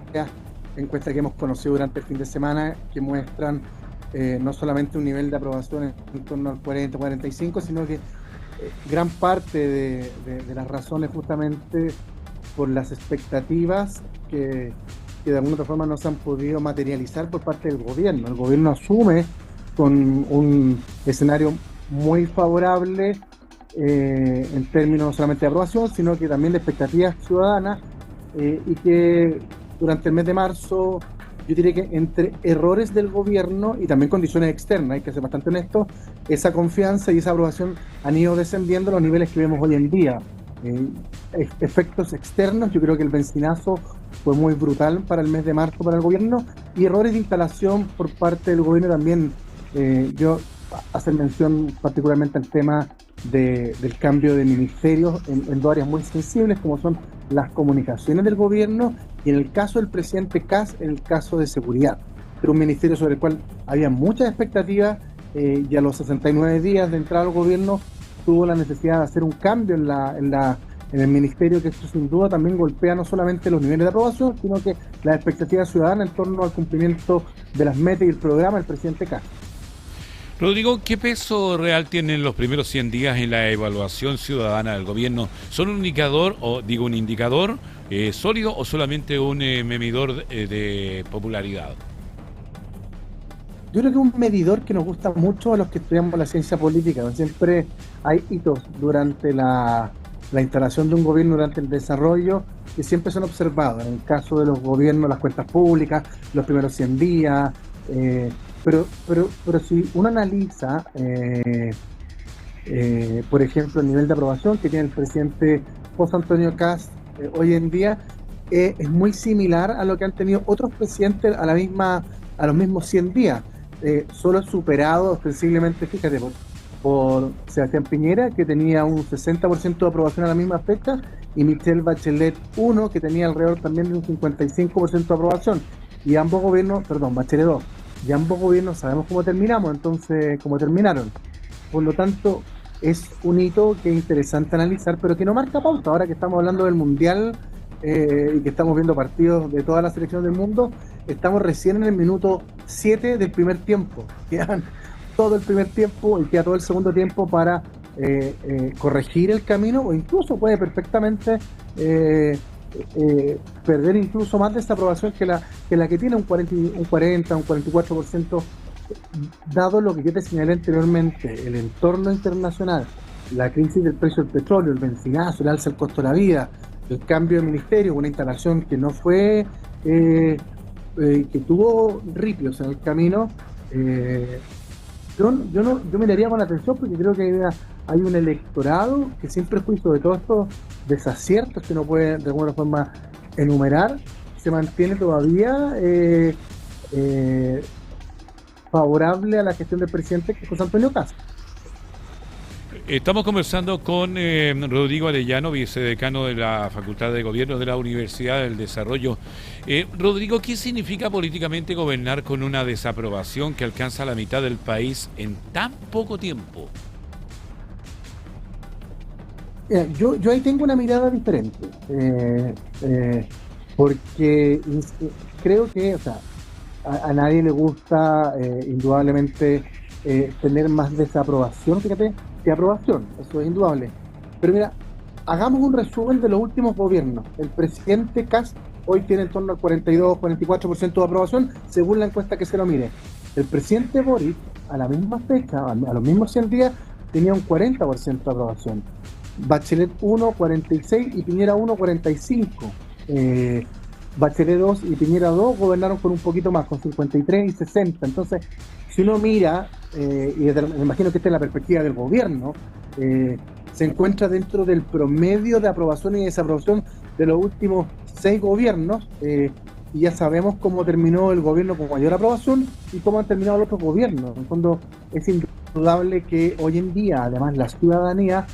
encuestas que hemos conocido durante el fin de semana que muestran no solamente un nivel de aprobación en torno al 40-45, sino que gran parte de las razones justamente por las expectativas que de alguna otra forma no se han podido materializar por parte del gobierno. El gobierno asume con un escenario muy favorable en términos no solamente de aprobación, sino que también de expectativas ciudadanas y que durante el mes de marzo, yo diría que entre errores del gobierno y también condiciones externas, hay que ser bastante honesto, esa confianza y esa aprobación han ido descendiendo a los niveles que vemos hoy en día. efectos externos. Yo creo que el benzinazo fue muy brutal para el mes de marzo para el gobierno, y errores de instalación por parte del gobierno también. Yo hacer mención particularmente al tema del cambio de ministerios en dos áreas muy sensibles, como son las comunicaciones del gobierno y, en el caso del presidente Kast, en el caso de seguridad. Era un ministerio sobre el cual había muchas expectativas, y a los 69 días de entrada al gobierno tuvo la necesidad de hacer un cambio en el ministerio, que esto sin duda también golpea no solamente los niveles de aprobación, sino que las expectativas ciudadanas en torno al cumplimiento de las metas y el programa del presidente Kast. Rodrigo, ¿qué peso real tienen los primeros 100 días en la evaluación ciudadana del gobierno? ¿Son un indicador sólido o solamente un medidor de popularidad? Yo creo que es un medidor que nos gusta mucho a los que estudiamos la ciencia política. Siempre hay hitos durante la instalación de un gobierno, durante el desarrollo, que siempre son observados. En el caso de los gobiernos, las cuentas públicas, los primeros 100 días. Pero si uno analiza, por ejemplo, el nivel de aprobación que tiene el presidente José Antonio Kast hoy en día, es muy similar a lo que han tenido otros presidentes a los mismos 100 días. Solo superado ostensiblemente, fíjate, por Sebastián Piñera, que tenía un 60% de aprobación a la misma fecha, y Michelle Bachelet 1, que tenía alrededor también de un 55% de aprobación. Y ambos gobiernos, Bachelet 2, y ambos gobiernos sabemos cómo terminaron. Por lo tanto, es un hito que es interesante analizar, pero que no marca pauta. Ahora que estamos hablando del Mundial y que estamos viendo partidos de todas las selecciones del mundo, estamos recién en el minuto 7 del primer tiempo. Quedan todo el primer tiempo y queda todo el segundo tiempo para corregir el camino, o incluso puede perfectamente perder incluso más desaprobación que la que tiene un 40, un 44%, dado lo que yo te señalé anteriormente, el entorno internacional, la crisis del precio del petróleo, el benzinazo, el alza del costo de la vida, el cambio de ministerio, una instalación que no fue, que tuvo ripios en el camino. Yo miraría con atención, porque creo que hay un electorado que, sin prejuicio de todos estos desaciertos que no puede de alguna forma enumerar, se mantiene todavía favorable a la gestión del presidente José Antonio Kast. Estamos conversando con Rodrigo Arellano, vicedecano de la Facultad de Gobierno de la Universidad del Desarrollo. Rodrigo, ¿qué significa políticamente gobernar con una desaprobación que alcanza la mitad del país en tan poco tiempo? Yo ahí tengo una mirada diferente, porque creo que, a nadie le gusta indudablemente tener más desaprobación, fíjate, que aprobación, eso es indudable. Pero mira, hagamos un resumen de los últimos gobiernos. El presidente Kast hoy tiene en torno al 42-44% de aprobación, según la encuesta que se lo mire. El presidente Boric, a la misma fecha, a los mismos 100 días, tenía un 40% de aprobación. Bachelet 1, 46, y Piñera 1, 45. Bachelet 2 y Piñera 2 gobernaron con un poquito más, con 53 y 60. Entonces, si uno mira, y me imagino que esta es la perspectiva del gobierno, se encuentra dentro del promedio de aprobación y desaprobación de los últimos 6 gobiernos, y ya sabemos cómo terminó el gobierno con mayor aprobación y cómo han terminado los otros gobiernos. En el fondo, es indudable que hoy en día, además, la ciudadanía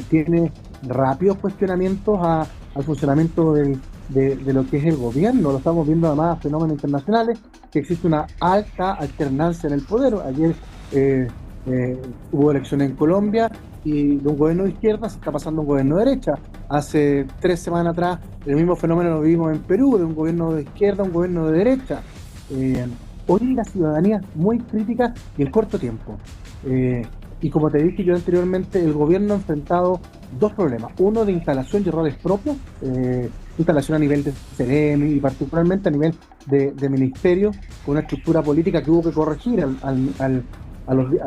tiene rápidos cuestionamientos al funcionamiento de lo que es el gobierno. Lo estamos viendo además fenómenos internacionales, que existe una alta alternancia en el poder. Ayer hubo elecciones en Colombia, y de un gobierno de izquierda se está pasando a un gobierno de derecha. Hace 3 semanas atrás el mismo fenómeno lo vimos en Perú, de un gobierno de izquierda a un gobierno de derecha. Hoy la ciudadanía es muy crítica y en corto tiempo. Y como te dije yo anteriormente, el gobierno ha enfrentado 2 problemas. Uno de instalación y errores propios, instalación a nivel de CEREM y particularmente a nivel de ministerio, con una estructura política que hubo que corregir al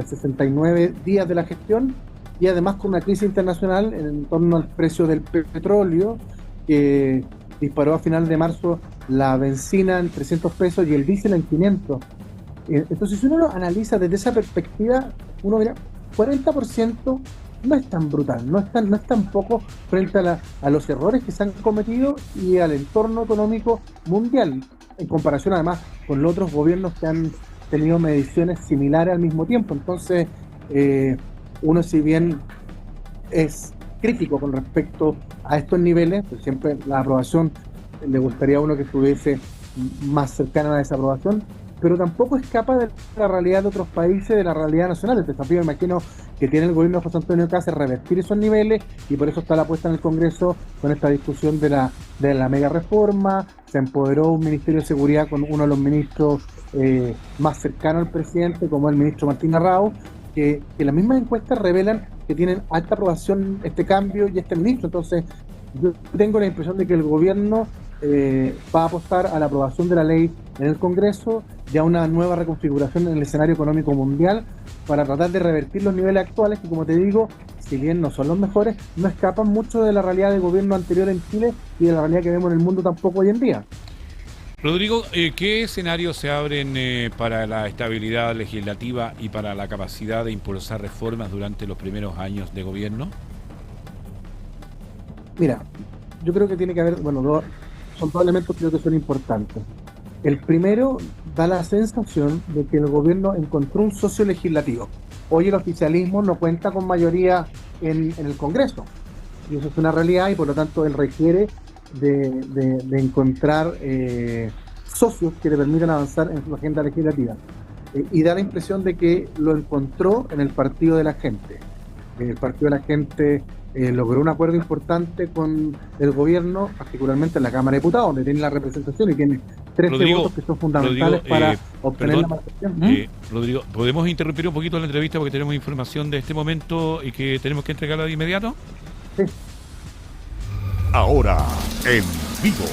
69 días de la gestión, y además con una crisis internacional en torno al precio del petróleo, que disparó a final de marzo la benzina en 300 pesos y el diésel en 500. Entonces, si uno lo analiza desde esa perspectiva, uno mira, 40% no es tan brutal, no es tan poco frente a los errores que se han cometido y al entorno económico mundial, en comparación además con los otros gobiernos que han tenido mediciones similares al mismo tiempo. Entonces, uno, si bien es crítico con respecto a estos niveles, pues siempre la aprobación le gustaría a uno que estuviese más cercana a la desaprobación, pero tampoco escapa de la realidad de otros países, de la realidad nacional. El desafío, me imagino, que tiene el gobierno de José Antonio Kast es revertir esos niveles, y por eso está la puesta en el Congreso con esta discusión de la mega reforma. Se empoderó un Ministerio de Seguridad con uno de los ministros más cercanos al presidente, como el ministro Martín Arrau, que las mismas encuestas revelan que tienen alta aprobación este cambio y este ministro. Entonces, yo tengo la impresión de que el gobierno va a apostar a la aprobación de la ley en el Congreso y a una nueva reconfiguración en el escenario económico mundial para tratar de revertir los niveles actuales que, como te digo, si bien no son los mejores, no escapan mucho de la realidad del gobierno anterior en Chile y de la realidad que vemos en el mundo tampoco hoy en día. Rodrigo, ¿qué escenarios se abren para la estabilidad legislativa y para la capacidad de impulsar reformas durante los primeros años de gobierno? Mira, yo creo que tiene que haber, son dos elementos que creo que son importantes. El primero, da la sensación de que el gobierno encontró un socio legislativo. Hoy el oficialismo no cuenta con mayoría en el Congreso, y eso es una realidad, y por lo tanto él requiere de encontrar socios que le permitan avanzar en su agenda legislativa. Y da la impresión de que lo encontró en el Partido de la Gente. El Partido de la Gente logró un acuerdo importante con el gobierno, particularmente en la Cámara de Diputados, donde tiene la representación y tiene 13 votos que son fundamentales para obtener la mayoría. Rodrigo, ¿podemos interrumpir un poquito la entrevista porque tenemos información de este momento y que tenemos que entregarla de inmediato? Sí. Ahora, en vivo.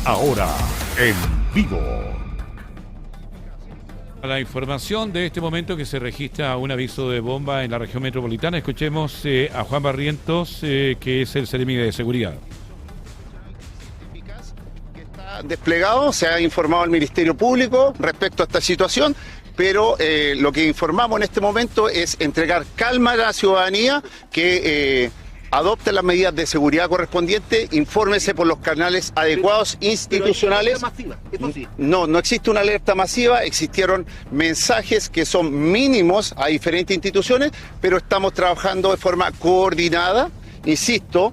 Ahora, en vivo. La información de este momento que se registra un aviso de bomba en la región metropolitana. Escuchemos a Juan Barrientos, que es el Seremi de Seguridad. Desplegado, se ha informado al Ministerio Público respecto a esta situación, pero lo que informamos en este momento es entregar calma a la ciudadanía, que adopte las medidas de seguridad correspondientes, infórmese por los canales adecuados institucionales. No existe una alerta masiva, existieron mensajes que son mínimos a diferentes instituciones, pero estamos trabajando de forma coordinada, insisto,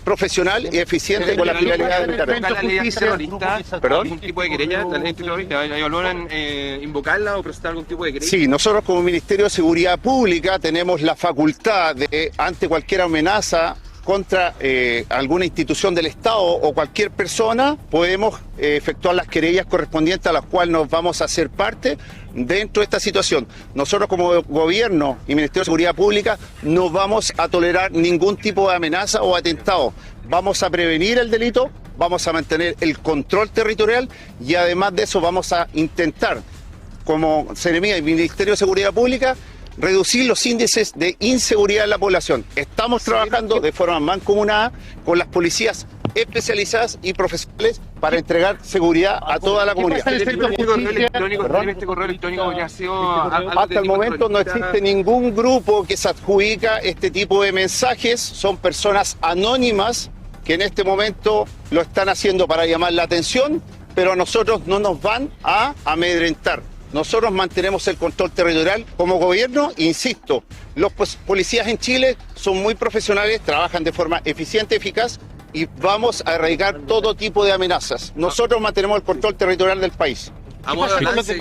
profesional y eficiente con la finalidad de la justicia. ¿Perdón? ¿Algún tipo de querella? ¿La ley antiterrorista? ¿Evalúan invocarla o presentar algún tipo de querella? Sí, nosotros como Ministerio de Seguridad Pública tenemos la facultad de, ante cualquier amenaza contra alguna institución del Estado o cualquier persona, podemos efectuar las querellas correspondientes a las cuales nos vamos a hacer parte dentro de esta situación. Nosotros como Gobierno y Ministerio de Seguridad Pública no vamos a tolerar ningún tipo de amenaza o atentado. Vamos a prevenir el delito, vamos a mantener el control territorial y además de eso vamos a intentar, como Seremi y Ministerio de Seguridad Pública, reducir los índices de inseguridad en la población. Estamos trabajando de forma mancomunada con las policías especializadas y profesionales para entregar seguridad a toda la comunidad. Este correo electrónico ya ha sido... Hasta el momento no existe ningún grupo que se adjudica este tipo de mensajes. Son personas anónimas que en este momento lo están haciendo para llamar la atención, pero a nosotros no nos van a amedrentar. Nosotros mantenemos el control territorial como gobierno. Insisto, los policías en Chile son muy profesionales, trabajan de forma eficiente, eficaz, y vamos a erradicar todo tipo de amenazas. Nosotros mantenemos el control territorial del país.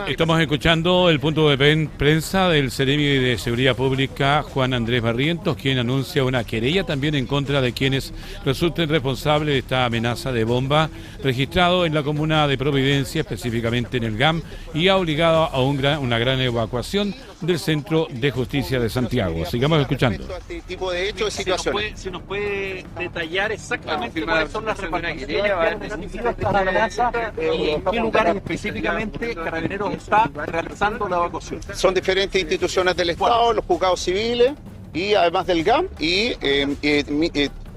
Estamos escuchando el punto de prensa del Seremi de Seguridad Pública, Juan Andrés Barrientos, quien anuncia una querella también en contra de quienes resulten responsables de esta amenaza de bomba registrado en la comuna de Providencia, específicamente en el GAM, y ha obligado a una gran evacuación del Centro de Justicia de Santiago. Sigamos escuchando. Este tipo de hechos, situaciones. ¿Se nos puede detallar exactamente cuáles son las reparticiones que han recibido estas amenazas y en qué lugares específicamente Carabineros está realizando la evacuación? Son diferentes instituciones del Estado, los juzgados civiles y además del GAM y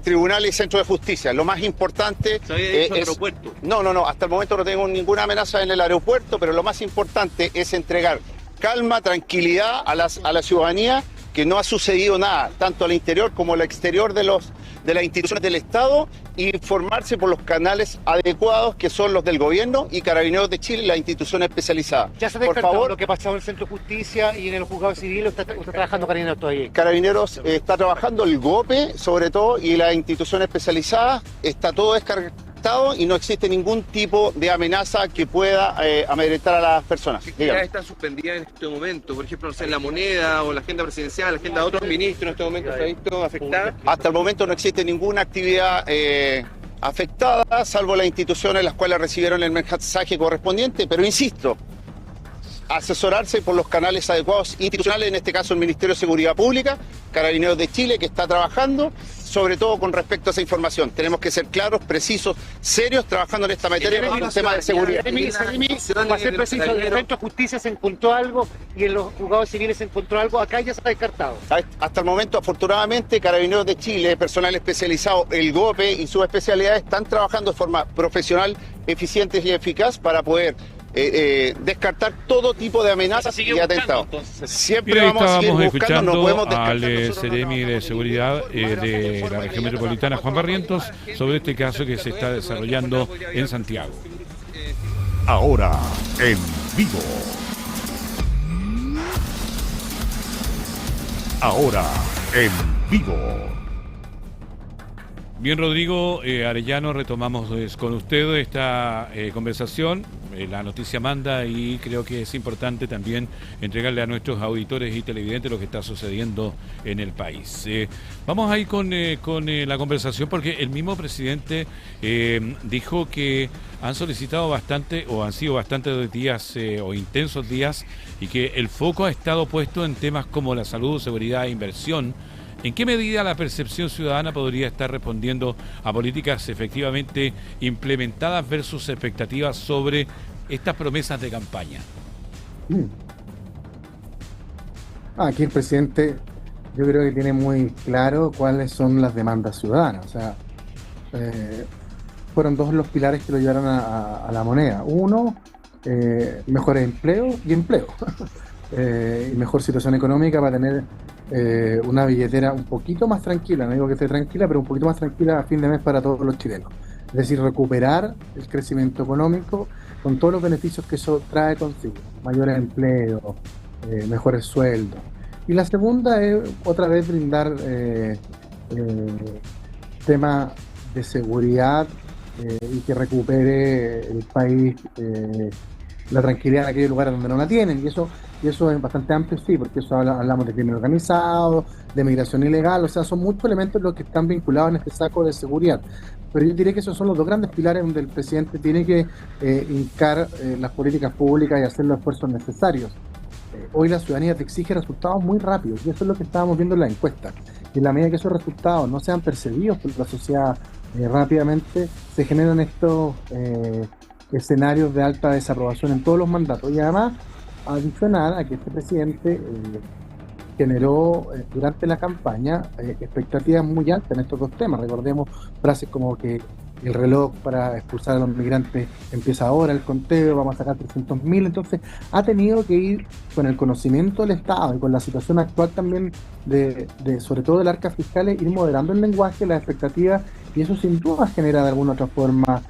tribunales y centros de justicia. Lo más importante es el aeropuerto. No, hasta el momento no tengo ninguna amenaza en el aeropuerto, pero lo más importante es entregar calma, tranquilidad a la ciudadanía, que no ha sucedido nada, tanto al interior como al exterior de las instituciones del Estado, e informarse por los canales adecuados, que son los del gobierno y Carabineros de Chile, las instituciones especializadas. ¿Ya se ha por descartado favor, lo que pasó en el Centro de Justicia y en el Juzgado Civil o está trabajando Carabineros todavía? Carabineros está trabajando, el GOPE sobre todo, y las instituciones especializadas, está todo descartado y no existe ningún tipo de amenaza que pueda amedrentar a las personas. ¿Qué actividades están suspendidas en este momento? Por ejemplo, no sé, la moneda o la agenda presidencial, la agenda de otros ministros en este momento se ha visto afectada. Hasta el momento no existe ninguna actividad afectada, salvo las instituciones las cuales recibieron el mensaje correspondiente, pero insisto, asesorarse por los canales adecuados institucionales, en este caso el Ministerio de Seguridad Pública, Carabineros de Chile, que está trabajando, sobre todo con respecto a esa información. Tenemos que ser claros, precisos, serios, trabajando en esta materia, en el tema de seguridad. Para ser preciso, en el Centro de Justicia se encontró algo y en los juzgados civiles se encontró algo, acá ya se ha descartado. Hasta el momento, afortunadamente, Carabineros de Chile, personal especializado, el GOPE y sus especialidades están trabajando de forma profesional, eficiente y eficaz para poder descartar todo tipo de amenazas y atentados. Siempre vamos a seguir buscando, no podemos descartar. Al Seremi de Seguridad de la región metropolitana, Juan Barrientos, sobre este caso que se está desarrollando en Santiago. Ahora en vivo. Ahora en vivo. Bien, Rodrigo Arellano, retomamos con usted esta conversación. La noticia manda y creo que es importante también entregarle a nuestros auditores y televidentes lo que está sucediendo en el país. Vamos a ir con la conversación porque el mismo presidente dijo que han solicitado bastante o han sido bastantes días o intensos días y que el foco ha estado puesto en temas como la salud, seguridad e inversión. ¿En qué medida la percepción ciudadana podría estar respondiendo a políticas efectivamente implementadas versus expectativas sobre estas promesas de campaña? Aquí el presidente yo creo que tiene muy claro cuáles son las demandas ciudadanas. O sea, fueron dos los pilares que lo llevaron a la moneda. Uno, mejores empleos y empleo. Y mejor situación económica para tener una billetera un poquito más tranquila, no digo que esté tranquila, pero un poquito más tranquila a fin de mes para todos los chilenos. Es decir, recuperar el crecimiento económico con todos los beneficios que eso trae consigo, mayores empleos, mejores sueldos. Y la segunda es otra vez brindar tema de seguridad y que recupere el país la tranquilidad en aquellos lugares donde no la tienen, y eso es bastante amplio, sí, porque eso hablamos de crimen organizado, de migración ilegal, o sea, son muchos elementos los que están vinculados en este saco de seguridad. Pero yo diría que esos son los dos grandes pilares donde el presidente tiene que hincar las políticas públicas y hacer los esfuerzos necesarios. Hoy la ciudadanía te exige resultados muy rápidos, y eso es lo que estábamos viendo en la encuesta. Y en la medida que esos resultados no sean percibidos por la sociedad rápidamente, se generan estos escenarios de alta desaprobación en todos los mandatos. Y además, adicional a que este presidente generó durante la campaña expectativas muy altas en estos dos temas. Recordemos frases como que el reloj para expulsar a los migrantes empieza ahora, el conteo, vamos a sacar 300.000. Entonces ha tenido que ir con el conocimiento del Estado y con la situación actual también de sobre todo del arca fiscal, ir moderando el lenguaje, las expectativas, y eso sin duda genera de alguna otra forma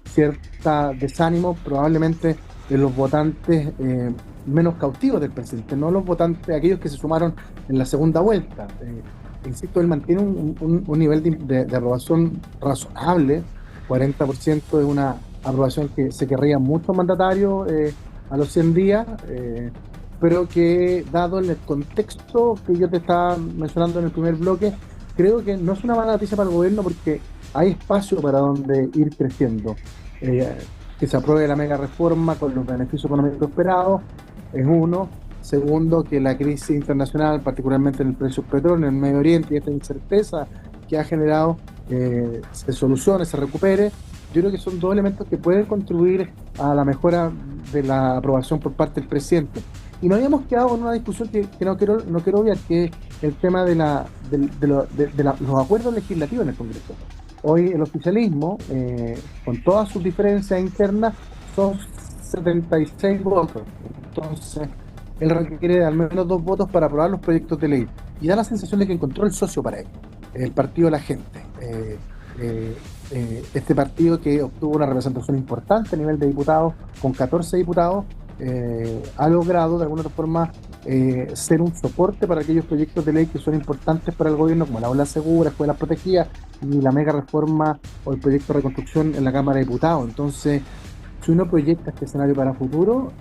cierta desánimo probablemente de los votantes menos cautivos del presidente, no los votantes, aquellos que se sumaron en la segunda vuelta. Insisto, él mantiene un nivel de aprobación razonable, 40% es una aprobación que se querría muchos mandatarios a los 100 días, pero que dado el contexto que yo te estaba mencionando en el primer bloque, creo que no es una mala noticia para el gobierno porque hay espacio para donde ir creciendo. Que se apruebe la mega reforma con los beneficios económicos esperados es uno. Segundo, que la crisis internacional, particularmente en el precio del petróleo en el Medio Oriente y esta incerteza que ha generado se solucione, se recupere. Yo creo que son dos elementos que pueden contribuir a la mejora de la aprobación por parte del presidente. Y nos habíamos quedado en una discusión que no quiero obviar, que es el tema de los acuerdos legislativos en el Congreso. Hoy el oficialismo, con todas sus diferencias internas, son 76 votos. Entonces, él requiere al menos 2 votos para aprobar los proyectos de ley. Y da la sensación de que encontró el socio para él, el Partido de la Gente. Este partido que obtuvo una representación importante a nivel de diputados, con 14 diputados, ha logrado de alguna otra forma ser un soporte para aquellos proyectos de ley que son importantes para el gobierno, como la aula segura, escuelas protegidas y la mega reforma o el proyecto de reconstrucción en la Cámara de Diputados. Entonces, si uno proyecta este escenario para futuro,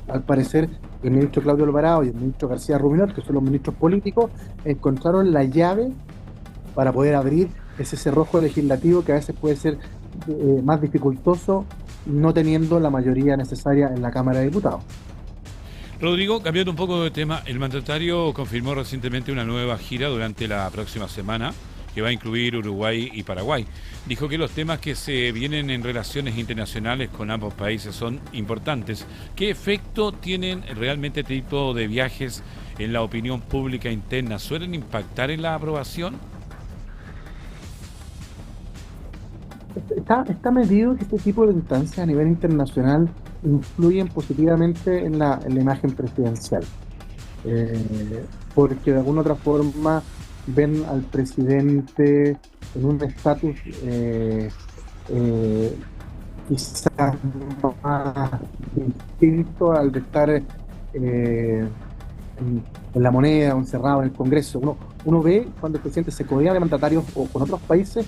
al parecer el ministro Claudio Alvarado y el ministro García Ruminot, que son los ministros políticos, encontraron la llave para poder abrir ese cerrojo legislativo que a veces puede ser más dificultoso no teniendo la mayoría necesaria en la Cámara de Diputados. Rodrigo, cambiando un poco de tema, el mandatario confirmó recientemente una nueva gira durante la próxima semana que va a incluir Uruguay y Paraguay. Dijo que los temas que se vienen en relaciones internacionales con ambos países son importantes. ¿Qué efecto tienen realmente este tipo de viajes en la opinión pública interna? ¿Suelen impactar en la aprobación? Está medido que este tipo de instancias a nivel internacional influyen positivamente en la imagen presidencial, porque de alguna otra forma ven al presidente en un estatus quizás más distinto al de estar en la moneda o encerrado en el Congreso. Uno ve cuando el presidente se codea de mandatarios o con otros países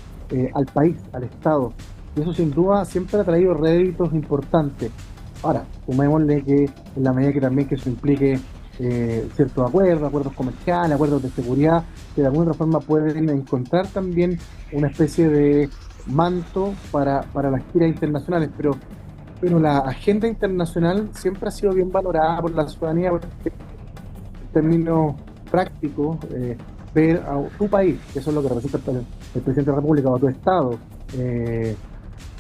al país, al Estado, y eso sin duda siempre ha traído réditos importantes. Ahora, sumémosle que en la medida que también que eso implique ciertos acuerdos comerciales, acuerdos de seguridad, que de alguna otra forma pueden encontrar también una especie de manto para las giras internacionales, pero la agenda internacional siempre ha sido bien valorada por la ciudadanía, porque en términos prácticos, ver a tu país, que eso es lo que representa el presidente de la República, o a tu Estado,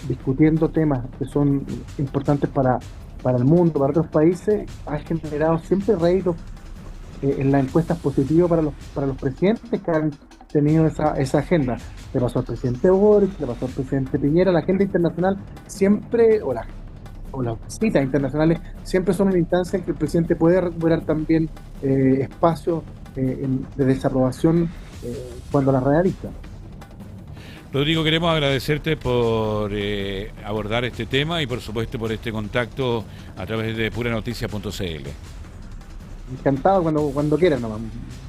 discutiendo temas que son importantes para el mundo, para otros países, ha generado siempre réditos en las encuestas positivas para los presidentes que han tenido esa agenda. Le pasó al presidente Boric, le pasó al presidente Piñera. La agenda internacional siempre, o las citas internacionales, siempre son una instancia en que el presidente puede recuperar también espacios de desaprobación cuando las realiza. Rodrigo, queremos agradecerte por abordar este tema y por supuesto por este contacto a través de puranoticia.cl. Encantado cuando quieran nomás.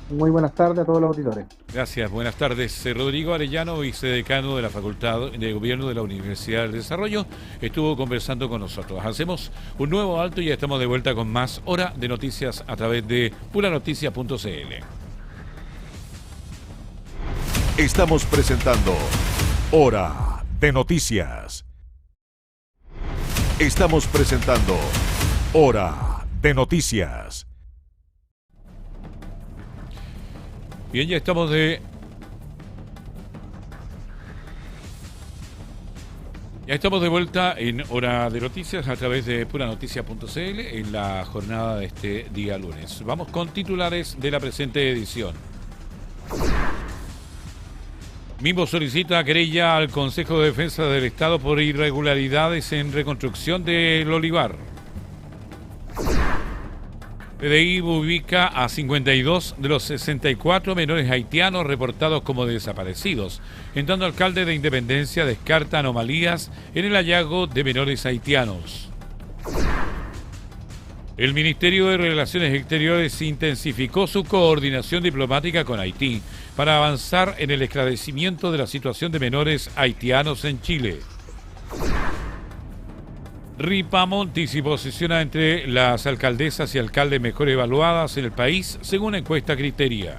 Muy buenas tardes a todos los auditores. Gracias, buenas tardes. Rodrigo Arellano, vicedecano de la Facultad de Gobierno de la Universidad del Desarrollo, estuvo conversando con nosotros. Hacemos un nuevo alto y ya estamos de vuelta con más Hora de Noticias a través de puranoticia.cl. Estamos presentando Hora de Noticias. Estamos presentando Hora de Noticias. Bien, ya estamos de vuelta en Hora de Noticias a través de puranoticia.cl en la jornada de este día lunes. Vamos con titulares de la presente edición. Mimbo solicita querella al Consejo de Defensa del Estado por irregularidades en reconstrucción del Olivar. PDI ubica a 52 de los 64 menores haitianos reportados como desaparecidos. En tanto, alcalde de Independencia descarta anomalías en el hallazgo de menores haitianos. El Ministerio de Relaciones Exteriores intensificó su coordinación diplomática con Haití para avanzar en el esclarecimiento de la situación de menores haitianos en Chile. Ripamonti se posiciona entre las alcaldesas y alcaldes mejor evaluadas en el país según encuesta Criteria.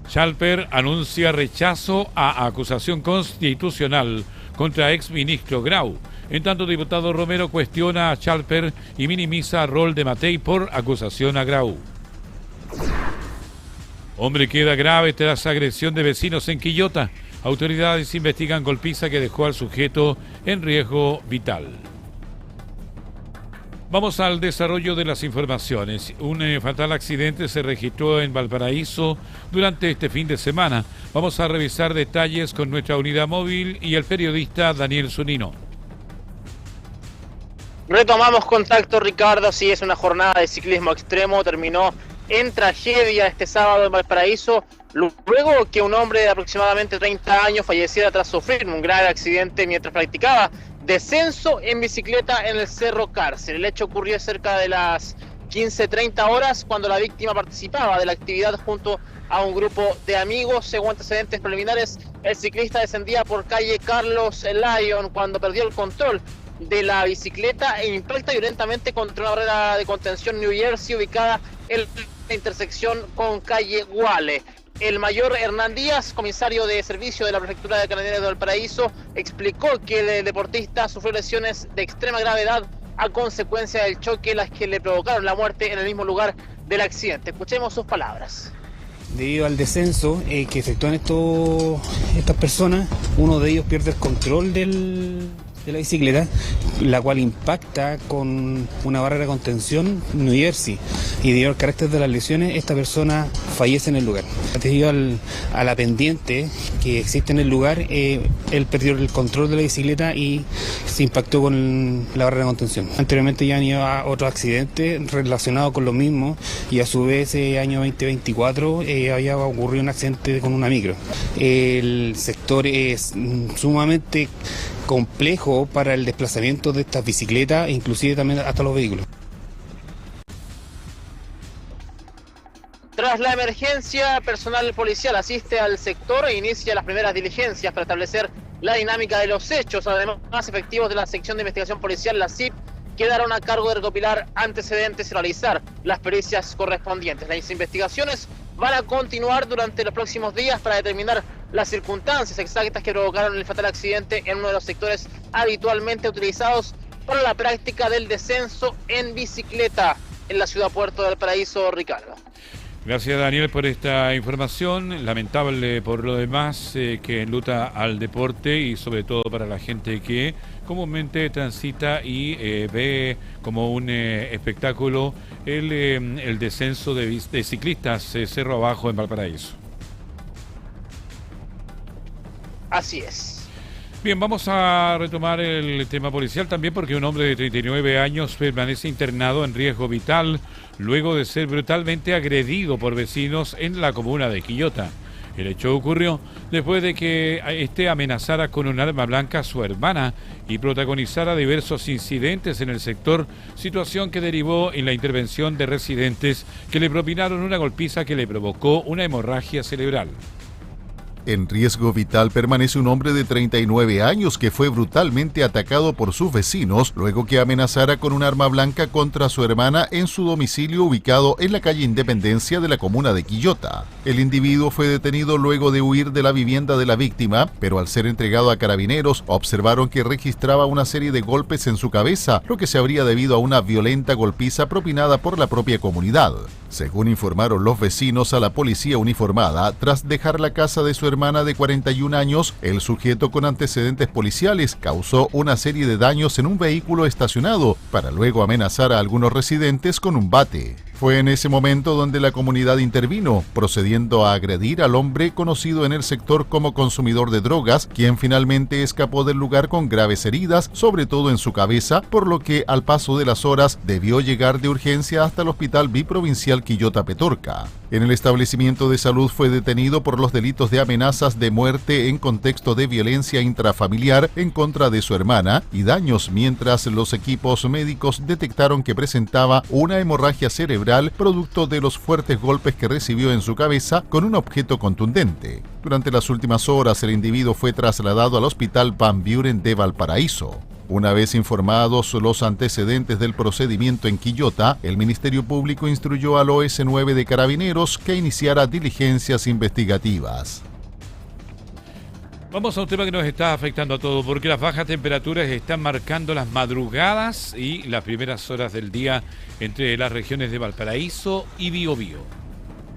Schalper anuncia rechazo a acusación constitucional contra exministro Grau. En tanto, diputado Romero cuestiona a Schalper y minimiza rol de Matei por acusación a Grau. Hombre queda grave tras agresión de vecinos en Quillota. Autoridades investigan golpiza que dejó al sujeto en riesgo vital. Vamos al desarrollo de las informaciones. Un fatal accidente se registró en Valparaíso durante este fin de semana. Vamos a revisar detalles con nuestra unidad móvil y el periodista Daniel Zunino. Retomamos contacto, Ricardo. Sí, es una jornada de ciclismo extremo. Terminó en tragedia este sábado en Valparaíso, luego que un hombre de aproximadamente 30 años falleciera tras sufrir un grave accidente mientras practicaba descenso en bicicleta en el Cerro Cárcel. El hecho ocurrió cerca de las 15:30 horas, cuando la víctima participaba de la actividad junto a un grupo de amigos. Según antecedentes preliminares, el ciclista descendía por calle Carlos Lyon cuando perdió el control de la bicicleta e impacta violentamente contra una barrera de contención New Jersey ubicada en la intersección con calle Guale. El mayor Hernán Díaz, comisario de servicio de la Prefectura de Carabineros de Valparaíso, explicó que el deportista sufrió lesiones de extrema gravedad a consecuencia del choque, las que le provocaron la muerte en el mismo lugar del accidente. Escuchemos sus palabras. Debido al descenso que efectúan estas personas, uno de ellos pierde el control de la bicicleta, la cual impacta con una barrera de contención New Jersey, y debido al carácter de las lesiones, esta persona fallece en el lugar. Debido a la pendiente que existe en el lugar, él perdió el control de la bicicleta y se impactó con la barrera de contención. Anteriormente ya han ido a otros accidentes relacionados con lo mismo, y a su vez año 2024 había ocurrido un accidente con una micro. El sector es sumamente complejo para el desplazamiento de estas bicicletas, inclusive también hasta los vehículos. Tras la emergencia, personal policial asiste al sector e inicia las primeras diligencias para establecer la dinámica de los hechos. Además, efectivos de la sección de investigación policial, la CIP, quedaron a cargo de recopilar antecedentes y realizar las pericias correspondientes. Las investigaciones van a continuar durante los próximos días para determinar las circunstancias exactas que provocaron el fatal accidente en uno de los sectores habitualmente utilizados para la práctica del descenso en bicicleta en la ciudad puerto de Valparaíso, Ricardo. Gracias, Daniel, por esta información. Lamentable por lo demás que enluta al deporte, y sobre todo para la gente que comúnmente transita y ve como un espectáculo el descenso de ciclistas cerro abajo en Valparaíso. Así es. Bien, vamos a retomar el tema policial también, porque un hombre de 39 años permanece internado en riesgo vital luego de ser brutalmente agredido por vecinos en la comuna de Quillota. El hecho ocurrió después de que este amenazara con un arma blanca a su hermana y protagonizara diversos incidentes en el sector, situación que derivó en la intervención de residentes que le propinaron una golpiza que le provocó una hemorragia cerebral. En riesgo vital permanece un hombre de 39 años que fue brutalmente atacado por sus vecinos luego que amenazara con un arma blanca contra su hermana en su domicilio ubicado en la calle Independencia de la comuna de Quillota. El individuo fue detenido luego de huir de la vivienda de la víctima, pero al ser entregado a carabineros observaron que registraba una serie de golpes en su cabeza, lo que se habría debido a una violenta golpiza propinada por la propia comunidad. Según informaron los vecinos a la policía uniformada, tras dejar la casa de su hermana de 41 años, el sujeto con antecedentes policiales causó una serie de daños en un vehículo estacionado para luego amenazar a algunos residentes con un bate. Fue en ese momento donde la comunidad intervino, procediendo a agredir al hombre conocido en el sector como consumidor de drogas, quien finalmente escapó del lugar con graves heridas, sobre todo en su cabeza, por lo que al paso de las horas debió llegar de urgencia hasta el Hospital Biprovincial Quillota Petorca. En el establecimiento de salud fue detenido por los delitos de amenazas de muerte en contexto de violencia intrafamiliar en contra de su hermana y daños, mientras los equipos médicos detectaron que presentaba una hemorragia cerebral producto de los fuertes golpes que recibió en su cabeza con un objeto contundente. Durante las últimas horas, el individuo fue trasladado al Hospital Van Buren de Valparaíso. Una vez informados los antecedentes del procedimiento en Quillota, el Ministerio Público instruyó al OS9 de Carabineros que iniciara diligencias investigativas. Vamos a un tema que nos está afectando a todos, porque las bajas temperaturas están marcando las madrugadas y las primeras horas del día entre las regiones de Valparaíso y Biobío.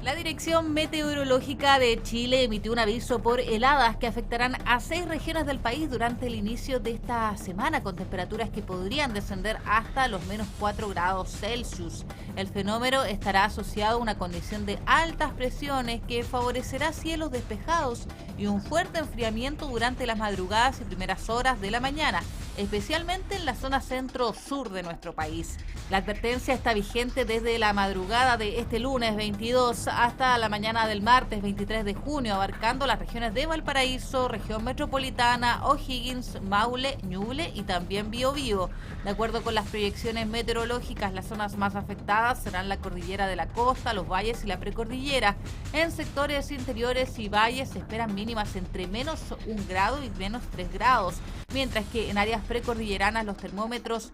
La Dirección Meteorológica de Chile emitió un aviso por heladas que afectarán a 6 regiones del país durante el inicio de esta semana, con temperaturas que podrían descender hasta los menos 4 grados Celsius. El fenómeno estará asociado a una condición de altas presiones que favorecerá cielos despejados y un fuerte enfriamiento durante las madrugadas y primeras horas de la mañana. especialmente en la zona centro-sur de nuestro país. La advertencia está vigente desde la madrugada de este lunes 22 hasta la mañana del martes 23 de junio, abarcando las regiones de Valparaíso, región metropolitana, O'Higgins, Maule, Ñuble y también Biobío. De acuerdo con las proyecciones meteorológicas, las zonas más afectadas serán la cordillera de la costa, los valles y la precordillera. En sectores interiores y valles se esperan mínimas entre menos 1 grado y menos 3 grados, mientras que en áreas precordilleranas los termómetros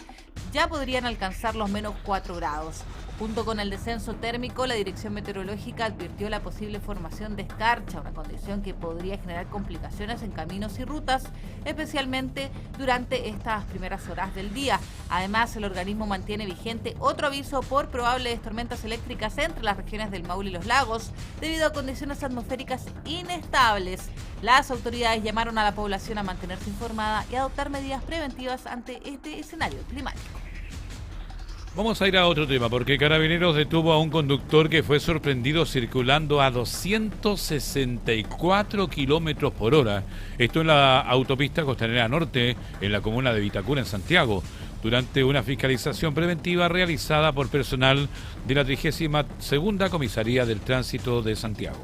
ya podrían alcanzar los menos 4 grados. Junto con el descenso térmico, la Dirección Meteorológica advirtió la posible formación de escarcha, una condición que podría generar complicaciones en caminos y rutas, especialmente durante estas primeras horas del día. Además, el organismo mantiene vigente otro aviso por probables tormentas eléctricas entre las regiones del Maule y los Lagos, debido a condiciones atmosféricas inestables. Las autoridades llamaron a la población a mantenerse informada y adoptar medidas preventivas ante este escenario climático. Vamos a ir a otro tema, porque Carabineros detuvo a un conductor que fue sorprendido circulando a 264 kilómetros por hora. Esto en la autopista Costanera Norte, en la comuna de Vitacura, en Santiago, durante una fiscalización preventiva realizada por personal de la 32ª Comisaría del Tránsito de Santiago.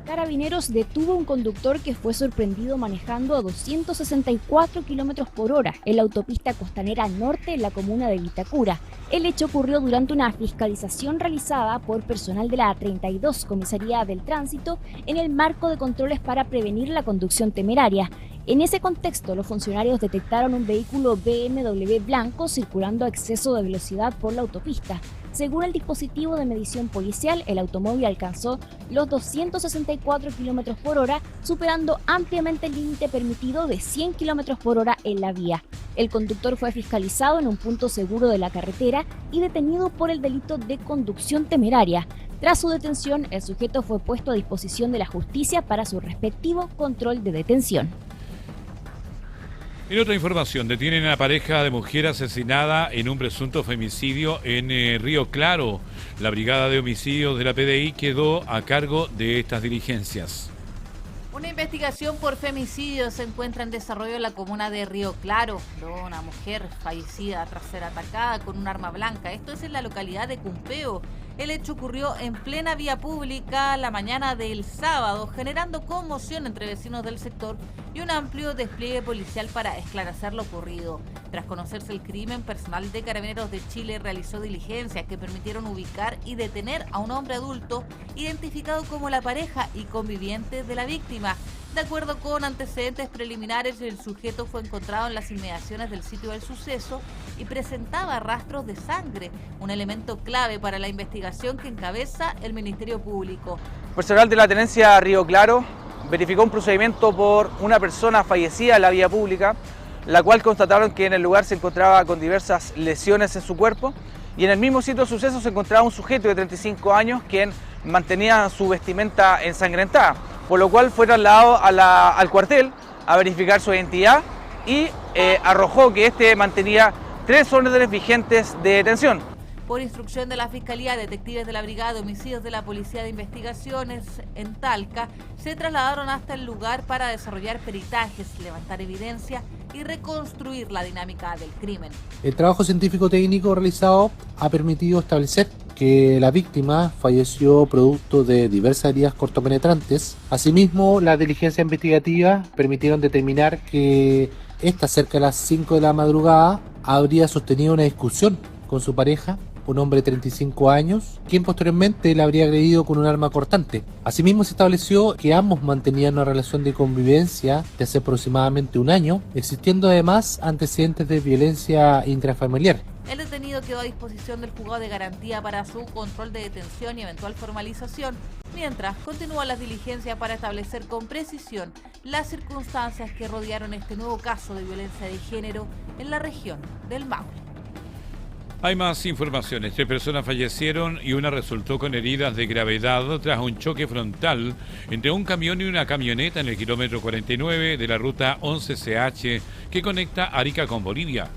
Carabineros detuvo a un conductor que fue sorprendido manejando a 264 kilómetros por hora en la autopista Costanera Norte en la comuna de Vitacura. El hecho ocurrió durante una fiscalización realizada por personal de la 32 Comisaría del Tránsito en el marco de controles para prevenir la conducción temeraria. En ese contexto, los funcionarios detectaron un vehículo BMW blanco circulando a exceso de velocidad por la autopista. Según el dispositivo de medición policial, el automóvil alcanzó los 264 km por hora, superando ampliamente el límite permitido de 100 km por hora en la vía. El conductor fue fiscalizado en un punto seguro de la carretera y detenido por el delito de conducción temeraria. Tras su detención, el sujeto fue puesto a disposición de la justicia para su respectivo control de detención. En otra información, detienen a la pareja de mujer asesinada en un presunto femicidio en Río Claro. La Brigada de Homicidios de la PDI quedó a cargo de estas diligencias. Una investigación por femicidio se encuentra en desarrollo en la comuna de Río Claro. Una mujer fallecida tras ser atacada con un arma blanca. Esto es en la localidad de Cumpeo. El hecho ocurrió en plena vía pública la mañana del sábado, generando conmoción entre vecinos del sector y un amplio despliegue policial para esclarecer lo ocurrido. Tras conocerse el crimen, personal de Carabineros de Chile realizó diligencias que permitieron ubicar y detener a un hombre adulto identificado como la pareja y conviviente de la víctima. De acuerdo con antecedentes preliminares, el sujeto fue encontrado en las inmediaciones del sitio del suceso y presentaba rastros de sangre, un elemento clave para la investigación que encabeza el Ministerio Público. Personal de la Tenencia Río Claro verificó un procedimiento por una persona fallecida en la vía pública, la cual constataron que en el lugar se encontraba con diversas lesiones en su cuerpo, y en el mismo sitio del suceso se encontraba un sujeto de 35 años quien mantenía su vestimenta ensangrentada, por lo cual fue trasladado al cuartel a verificar su identidad y arrojó que este mantenía 3 órdenes vigentes de detención. Por instrucción de la Fiscalía, detectives de la Brigada de Homicidios de la Policía de Investigaciones en Talca se trasladaron hasta el lugar para desarrollar peritajes, levantar evidencia y reconstruir la dinámica del crimen. El trabajo científico técnico realizado ha permitido establecer que la víctima falleció producto de diversas heridas cortopenetrantes. Asimismo, las diligencias investigativas permitieron determinar que esta, cerca de las 5 de la madrugada, habría sostenido una discusión con su pareja, un hombre de 35 años, quien posteriormente le habría agredido con un arma cortante. Asimismo, se estableció que ambos mantenían una relación de convivencia de hace aproximadamente un año, existiendo además antecedentes de violencia intrafamiliar. El detenido quedó a disposición del juzgado de garantía para su control de detención y eventual formalización, mientras continúan las diligencias para establecer con precisión las circunstancias que rodearon este nuevo caso de violencia de género en la región del Maule. Hay más informaciones. 3 personas fallecieron y una resultó con heridas de gravedad tras un choque frontal entre un camión y una camioneta en el kilómetro 49 de la ruta 11CH que conecta Arica con Bolivia.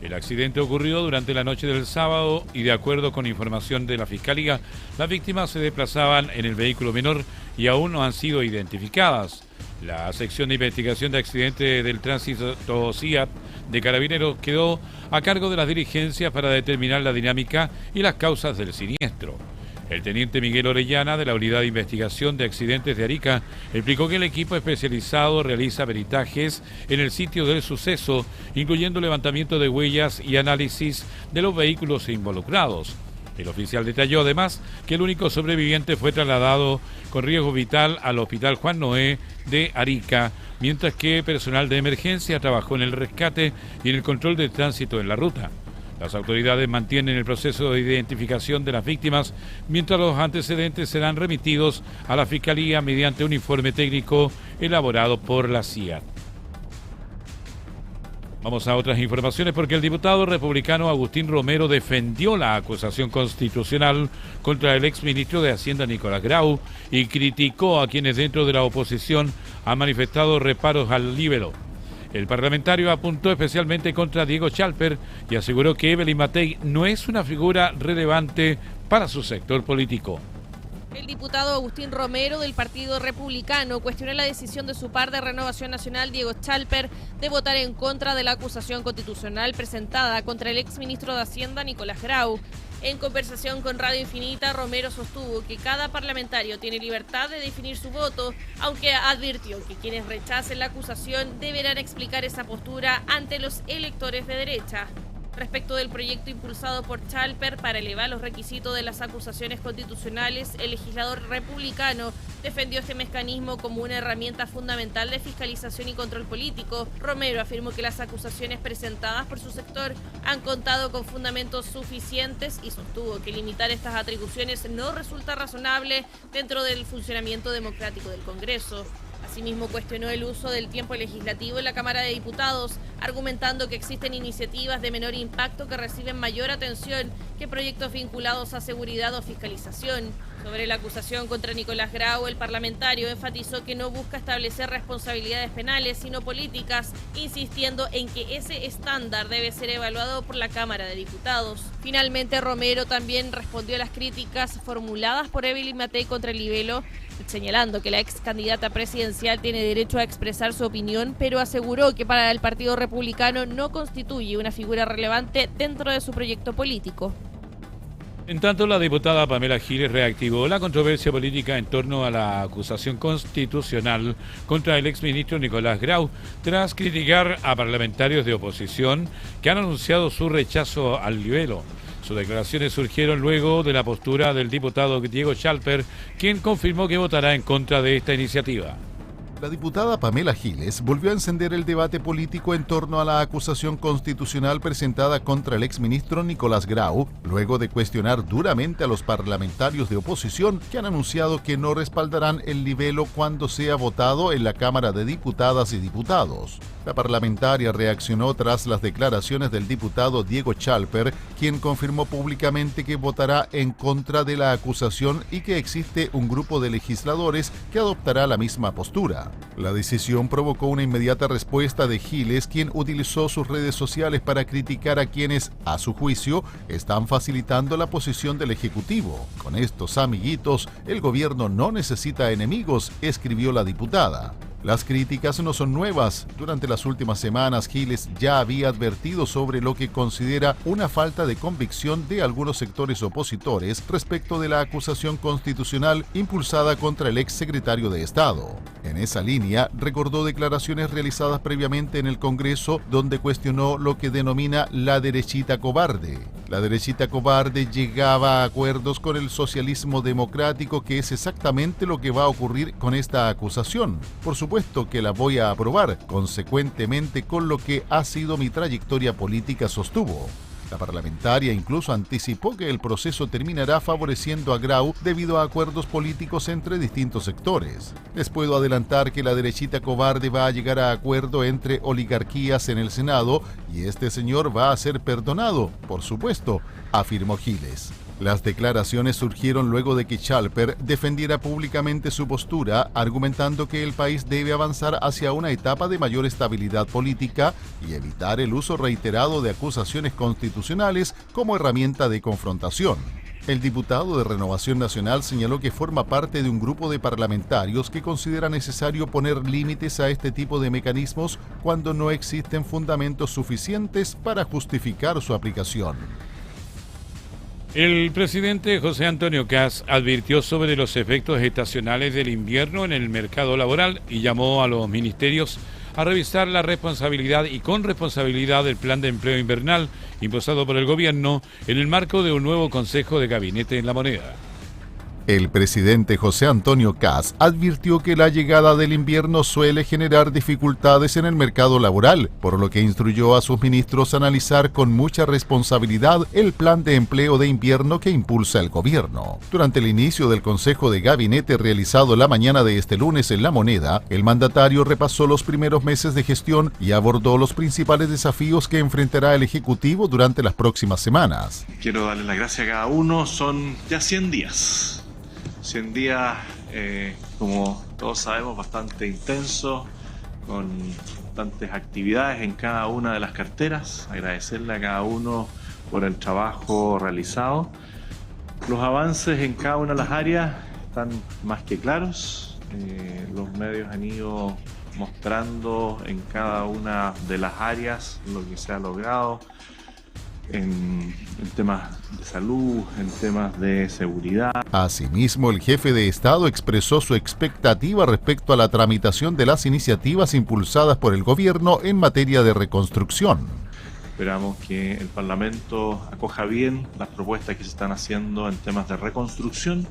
El accidente ocurrió durante la noche del sábado y, de acuerdo con información de la Fiscalía, las víctimas se desplazaban en el vehículo menor y aún no han sido identificadas. La sección de investigación de accidentes del tránsito CIAT de Carabineros quedó a cargo de las diligencias para determinar la dinámica y las causas del siniestro. El teniente Miguel Orellana, de la Unidad de Investigación de Accidentes de Arica, explicó que el equipo especializado realiza peritajes en el sitio del suceso, incluyendo levantamiento de huellas y análisis de los vehículos involucrados. El oficial detalló además que el único sobreviviente fue trasladado con riesgo vital al Hospital Juan Noé de Arica, mientras que personal de emergencia trabajó en el rescate y en el control del tránsito en la ruta. Las autoridades mantienen el proceso de identificación de las víctimas, mientras los antecedentes serán remitidos a la Fiscalía mediante un informe técnico elaborado por la CIAT. Vamos a otras informaciones porque el diputado republicano Agustín Romero defendió la acusación constitucional contra el exministro de Hacienda Nicolás Grau y criticó a quienes dentro de la oposición han manifestado reparos al libelo. El parlamentario apuntó especialmente contra Diego Chalper y aseguró que Evelyn Matei no es una figura relevante para su sector político. El diputado Agustín Romero del Partido Republicano cuestionó la decisión de su par de Renovación Nacional, Diego Chalper, de votar en contra de la acusación constitucional presentada contra el exministro de Hacienda, Nicolás Grau. En conversación con Radio Infinita, Romero sostuvo que cada parlamentario tiene libertad de definir su voto, aunque advirtió que quienes rechacen la acusación deberán explicar esa postura ante los electores de derecha. Respecto del proyecto impulsado por Chalper para elevar los requisitos de las acusaciones constitucionales, el legislador republicano defendió este mecanismo como una herramienta fundamental de fiscalización y control político. Romero afirmó que las acusaciones presentadas por su sector han contado con fundamentos suficientes y sostuvo que limitar estas atribuciones no resulta razonable dentro del funcionamiento democrático del Congreso. Asimismo, cuestionó el uso del tiempo legislativo en la Cámara de Diputados, argumentando que existen iniciativas de menor impacto que reciben mayor atención que proyectos vinculados a seguridad o fiscalización. Sobre la acusación contra Nicolás Grau, el parlamentario enfatizó que no busca establecer responsabilidades penales, sino políticas, insistiendo en que ese estándar debe ser evaluado por la Cámara de Diputados. Finalmente, Romero también respondió a las críticas formuladas por Evelyn Matei contra el libelo, señalando que la ex candidata presidencial tiene derecho a expresar su opinión, pero aseguró que para el Partido Republicano no constituye una figura relevante dentro de su proyecto político. En tanto, la diputada Pamela Giles reactivó la controversia política en torno a la acusación constitucional contra el exministro Nicolás Grau, tras criticar a parlamentarios de oposición que han anunciado su rechazo al libelo. Sus declaraciones surgieron luego de la postura del diputado Diego Chalper, quien confirmó que votará en contra de esta iniciativa. La diputada Pamela Giles volvió a encender el debate político en torno a la acusación constitucional presentada contra el exministro Nicolás Grau, luego de cuestionar duramente a los parlamentarios de oposición que han anunciado que no respaldarán el libelo cuando sea votado en la Cámara de Diputadas y Diputados. La parlamentaria reaccionó tras las declaraciones del diputado Diego Chalper, quien confirmó públicamente que votará en contra de la acusación y que existe un grupo de legisladores que adoptará la misma postura. La decisión provocó una inmediata respuesta de Giles, quien utilizó sus redes sociales para criticar a quienes, a su juicio, están facilitando la posición del Ejecutivo. Con estos amiguitos, el gobierno no necesita enemigos, escribió la diputada. Las críticas no son nuevas. Durante las últimas semanas, Giles ya había advertido sobre lo que considera una falta de convicción de algunos sectores opositores respecto de la acusación constitucional impulsada contra el exsecretario de Estado. En esa línea, recordó declaraciones realizadas previamente en el Congreso, donde cuestionó lo que denomina la derechita cobarde. La derechita cobarde llegaba a acuerdos con el socialismo democrático, que es exactamente lo que va a ocurrir con esta acusación. Por supuesto que la voy a aprobar, consecuentemente con lo que ha sido mi trayectoria política, sostuvo. La parlamentaria incluso anticipó que el proceso terminará favoreciendo a Grau debido a acuerdos políticos entre distintos sectores. Les puedo adelantar que la derechita cobarde va a llegar a acuerdo entre oligarquías en el Senado y este señor va a ser perdonado, por supuesto, afirmó Giles. Las declaraciones surgieron luego de que Chalper defendiera públicamente su postura, argumentando que el país debe avanzar hacia una etapa de mayor estabilidad política y evitar el uso reiterado de acusaciones constitucionales como herramienta de confrontación. El diputado de Renovación Nacional señaló que forma parte de un grupo de parlamentarios que considera necesario poner límites a este tipo de mecanismos cuando no existen fundamentos suficientes para justificar su aplicación. El presidente José Antonio Kast advirtió sobre los efectos estacionales del invierno en el mercado laboral y llamó a los ministerios a revisar la responsabilidad y con responsabilidad del plan de empleo invernal impulsado por el gobierno en el marco de un nuevo Consejo de Gabinete en La Moneda. El presidente José Antonio Kast advirtió que la llegada del invierno suele generar dificultades en el mercado laboral, por lo que instruyó a sus ministros a analizar con mucha responsabilidad el plan de empleo de invierno que impulsa el gobierno. Durante el inicio del Consejo de Gabinete realizado la mañana de este lunes en La Moneda, el mandatario repasó los primeros meses de gestión y abordó los principales desafíos que enfrentará el Ejecutivo durante las próximas semanas. Quiero darle las gracias a cada uno, son ya 100 días. 100 días, como todos sabemos, bastante intensos, con bastantes actividades en cada una de las carteras. Agradecerle a cada uno por el trabajo realizado. Los avances en cada una de las áreas están más que claros. Los medios han ido mostrando en cada una de las áreas lo que se ha logrado. En temas de salud, en temas de seguridad. Asimismo, el jefe de Estado expresó su expectativa respecto a la tramitación de las iniciativas impulsadas por el gobierno en materia de reconstrucción. Esperamos que el Parlamento acoja bien las propuestas que se están haciendo en temas de reconstrucción,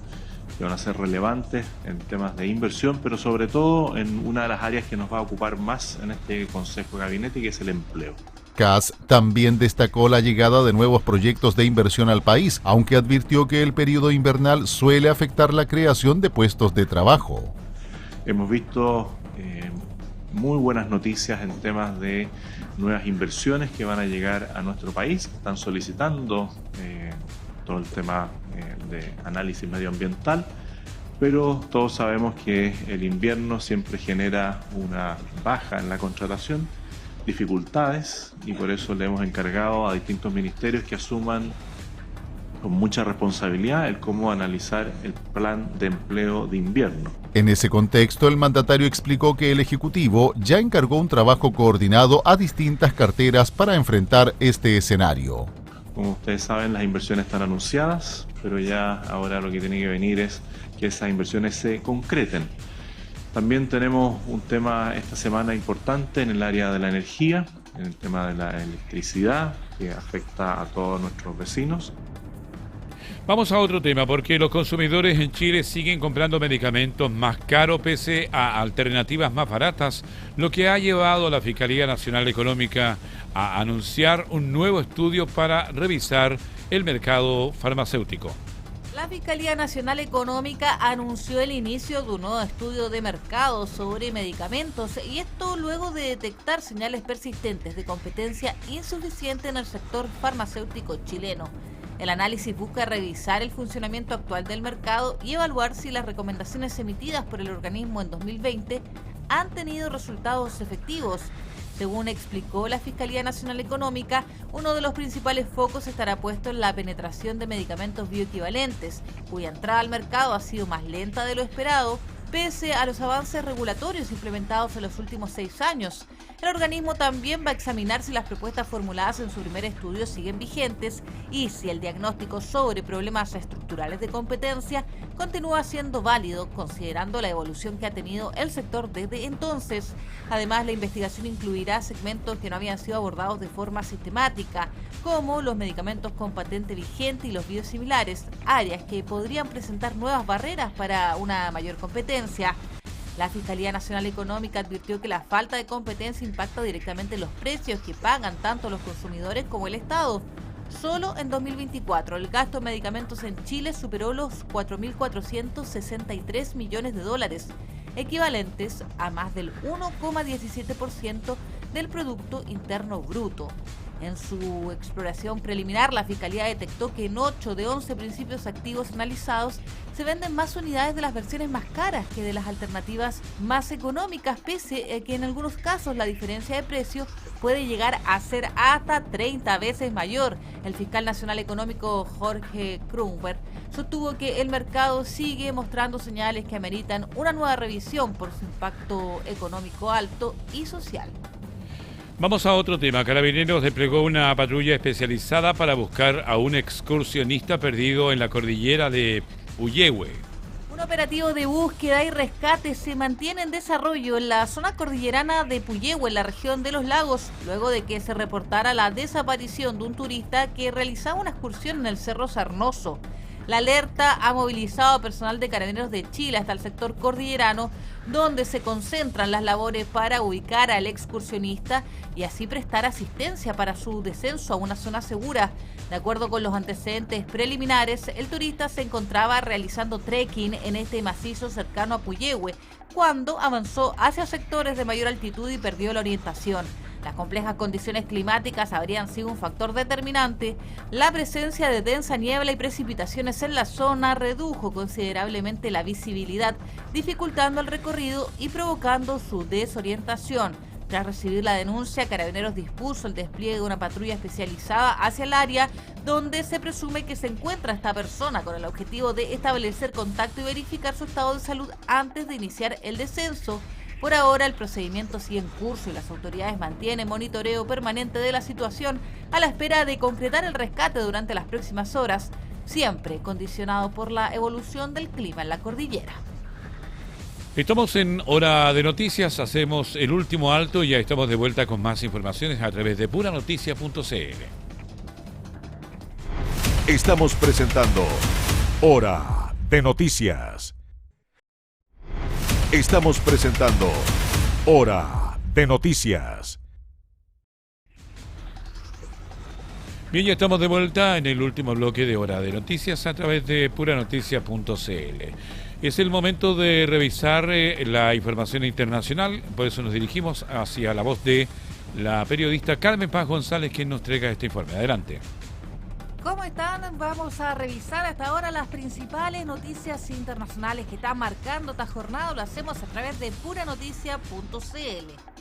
que van a ser relevantes en temas de inversión, pero sobre todo en una de las áreas que nos va a ocupar más en este Consejo de Gabinete, que es el empleo. Kast también destacó la llegada de nuevos proyectos de inversión al país, aunque advirtió que el periodo invernal suele afectar la creación de puestos de trabajo. Hemos visto muy buenas noticias en temas de nuevas inversiones que van a llegar a nuestro país. Están solicitando todo el tema de análisis medioambiental, pero todos sabemos que el invierno siempre genera una baja en la contratación, dificultades, y por eso le hemos encargado a distintos ministerios que asuman con mucha responsabilidad el cómo analizar el plan de empleo de invierno. En ese contexto, el mandatario explicó que el Ejecutivo ya encargó un trabajo coordinado a distintas carteras para enfrentar este escenario. Como ustedes saben, las inversiones están anunciadas, pero ya ahora lo que tiene que venir es que esas inversiones se concreten. También tenemos un tema esta semana importante en el área de la energía, en el tema de la electricidad, que afecta a todos nuestros vecinos. Vamos a otro tema, porque los consumidores en Chile siguen comprando medicamentos más caros pese a alternativas más baratas, lo que ha llevado a la Fiscalía Nacional Económica a anunciar un nuevo estudio para revisar el mercado farmacéutico. La Fiscalía Nacional Económica anunció el inicio de un nuevo estudio de mercado sobre medicamentos, y esto luego de detectar señales persistentes de competencia insuficiente en el sector farmacéutico chileno. El análisis busca revisar el funcionamiento actual del mercado y evaluar si las recomendaciones emitidas por el organismo en 2020 han tenido resultados efectivos. Según explicó la Fiscalía Nacional Económica, uno de los principales focos estará puesto en la penetración de medicamentos bioequivalentes, cuya entrada al mercado ha sido más lenta de lo esperado, pese a los avances regulatorios implementados en los últimos 6 años. El organismo también va a examinar si las propuestas formuladas en su primer estudio siguen vigentes y si el diagnóstico sobre problemas estructurales de competencia continúa siendo válido, considerando la evolución que ha tenido el sector desde entonces. Además, la investigación incluirá segmentos que no habían sido abordados de forma sistemática, como los medicamentos con patente vigente y los biosimilares, áreas que podrían presentar nuevas barreras para una mayor competencia. La Fiscalía Nacional Económica advirtió que la falta de competencia impacta directamente los precios que pagan tanto los consumidores como el Estado. Solo en 2024 el gasto en medicamentos en Chile superó los 4.463 millones de dólares, equivalentes a más del 1,17% del Producto Interno Bruto. En su exploración preliminar, la Fiscalía detectó que en 8 de 11 principios activos analizados se venden más unidades de las versiones más caras que de las alternativas más económicas, pese a que en algunos casos la diferencia de precio puede llegar a ser hasta 30 veces mayor. El fiscal nacional económico Jorge Kronberg sostuvo que el mercado sigue mostrando señales que ameritan una nueva revisión por su impacto económico alto y social. Vamos a otro tema. Carabineros desplegó una patrulla especializada para buscar a un excursionista perdido en la cordillera de Puyehue. Un operativo de búsqueda y rescate se mantiene en desarrollo en la zona cordillerana de Puyehue, en la región de Los Lagos, luego de que se reportara la desaparición de un turista que realizaba una excursión en el Cerro Sarnoso. La alerta ha movilizado a personal de Carabineros de Chile hasta el sector cordillerano, donde se concentran las labores para ubicar al excursionista y así prestar asistencia para su descenso a una zona segura. De acuerdo con los antecedentes preliminares, el turista se encontraba realizando trekking en este macizo cercano a Puyehue, cuando avanzó hacia sectores de mayor altitud y perdió la orientación. Las complejas condiciones climáticas habrían sido un factor determinante. La presencia de densa niebla y precipitaciones en la zona redujo considerablemente la visibilidad, dificultando el recorrido y provocando su desorientación. Tras recibir la denuncia, Carabineros dispuso el despliegue de una patrulla especializada hacia el área donde se presume que se encuentra esta persona, con el objetivo de establecer contacto y verificar su estado de salud antes de iniciar el descenso. Por ahora, el procedimiento sigue en curso y las autoridades mantienen monitoreo permanente de la situación a la espera de concretar el rescate durante las próximas horas, siempre condicionado por la evolución del clima en la cordillera. Estamos en Hora de Noticias, hacemos el último alto y ya estamos de vuelta con más informaciones a través de puranoticia.cl. Estamos presentando Hora de Noticias. Estamos presentando Hora de Noticias. Bien, ya estamos de vuelta en el último bloque de Hora de Noticias a través de puranoticia.cl. Es el momento de revisar la información internacional, por eso nos dirigimos hacia la voz de la periodista Carmen Paz González, quien nos entrega este informe. Adelante. ¿Cómo están? Vamos a revisar hasta ahora las principales noticias internacionales que están marcando esta jornada. Lo hacemos a través de puranoticia.cl.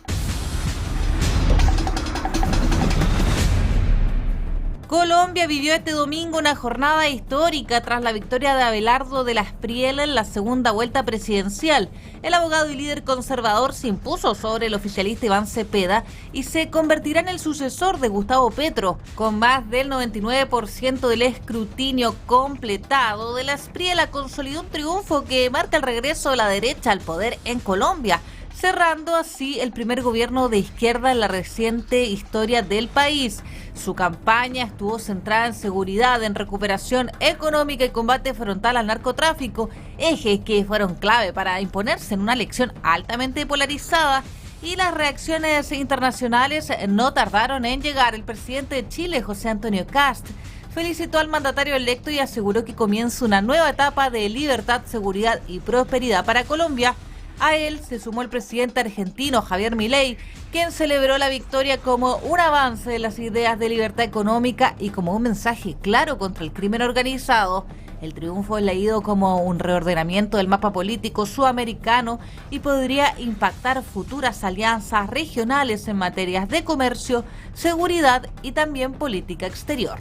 Colombia vivió este domingo una jornada histórica tras la victoria de Abelardo de la Espriella en la segunda vuelta presidencial. El abogado y líder conservador se impuso sobre el oficialista Iván Cepeda y se convertirá en el sucesor de Gustavo Petro. Con más del 99% del escrutinio completado, de la Espriella consolidó un triunfo que marca el regreso de la derecha al poder en Colombia, cerrando así el primer gobierno de izquierda en la reciente historia del país. Su campaña estuvo centrada en seguridad, en recuperación económica y combate frontal al narcotráfico, ejes que fueron clave para imponerse en una elección altamente polarizada, y las reacciones internacionales no tardaron en llegar. El presidente de Chile, José Antonio Kast, felicitó al mandatario electo y aseguró que comienza una nueva etapa de libertad, seguridad y prosperidad para Colombia. A él se sumó el presidente argentino Javier Milei, quien celebró la victoria como un avance de las ideas de libertad económica y como un mensaje claro contra el crimen organizado. El triunfo es leído como un reordenamiento del mapa político sudamericano y podría impactar futuras alianzas regionales en materias de comercio, seguridad y también política exterior.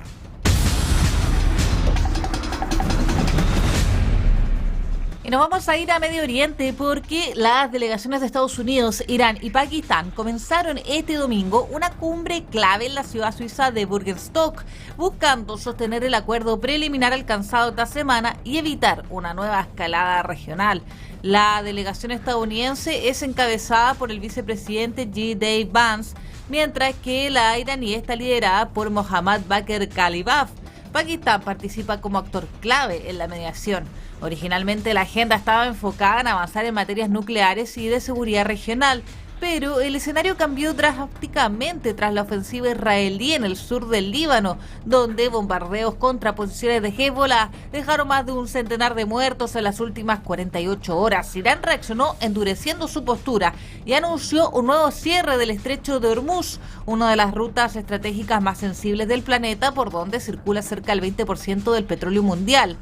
Y nos vamos a ir a Medio Oriente porque las delegaciones de Estados Unidos, Irán y Pakistán comenzaron este domingo una cumbre clave en la ciudad suiza de Bürgenstock, buscando sostener el acuerdo preliminar alcanzado esta semana y evitar una nueva escalada regional. La delegación estadounidense es encabezada por el vicepresidente J.D. Vance, mientras que la iraní está liderada por Mohammad Bakr Kalibaf. Pakistán participa como actor clave en la mediación. Originalmente la agenda estaba enfocada en avanzar en materias nucleares y de seguridad regional, Pero el escenario cambió drásticamente tras la ofensiva israelí en el sur del Líbano, donde bombardeos contra posiciones de Hezbollah dejaron más de un centenar de muertos en las últimas 48 horas. Irán reaccionó endureciendo su postura y anunció un nuevo cierre del estrecho de Hormuz, una de las rutas estratégicas más sensibles del planeta por donde circula cerca del 20% del petróleo mundial.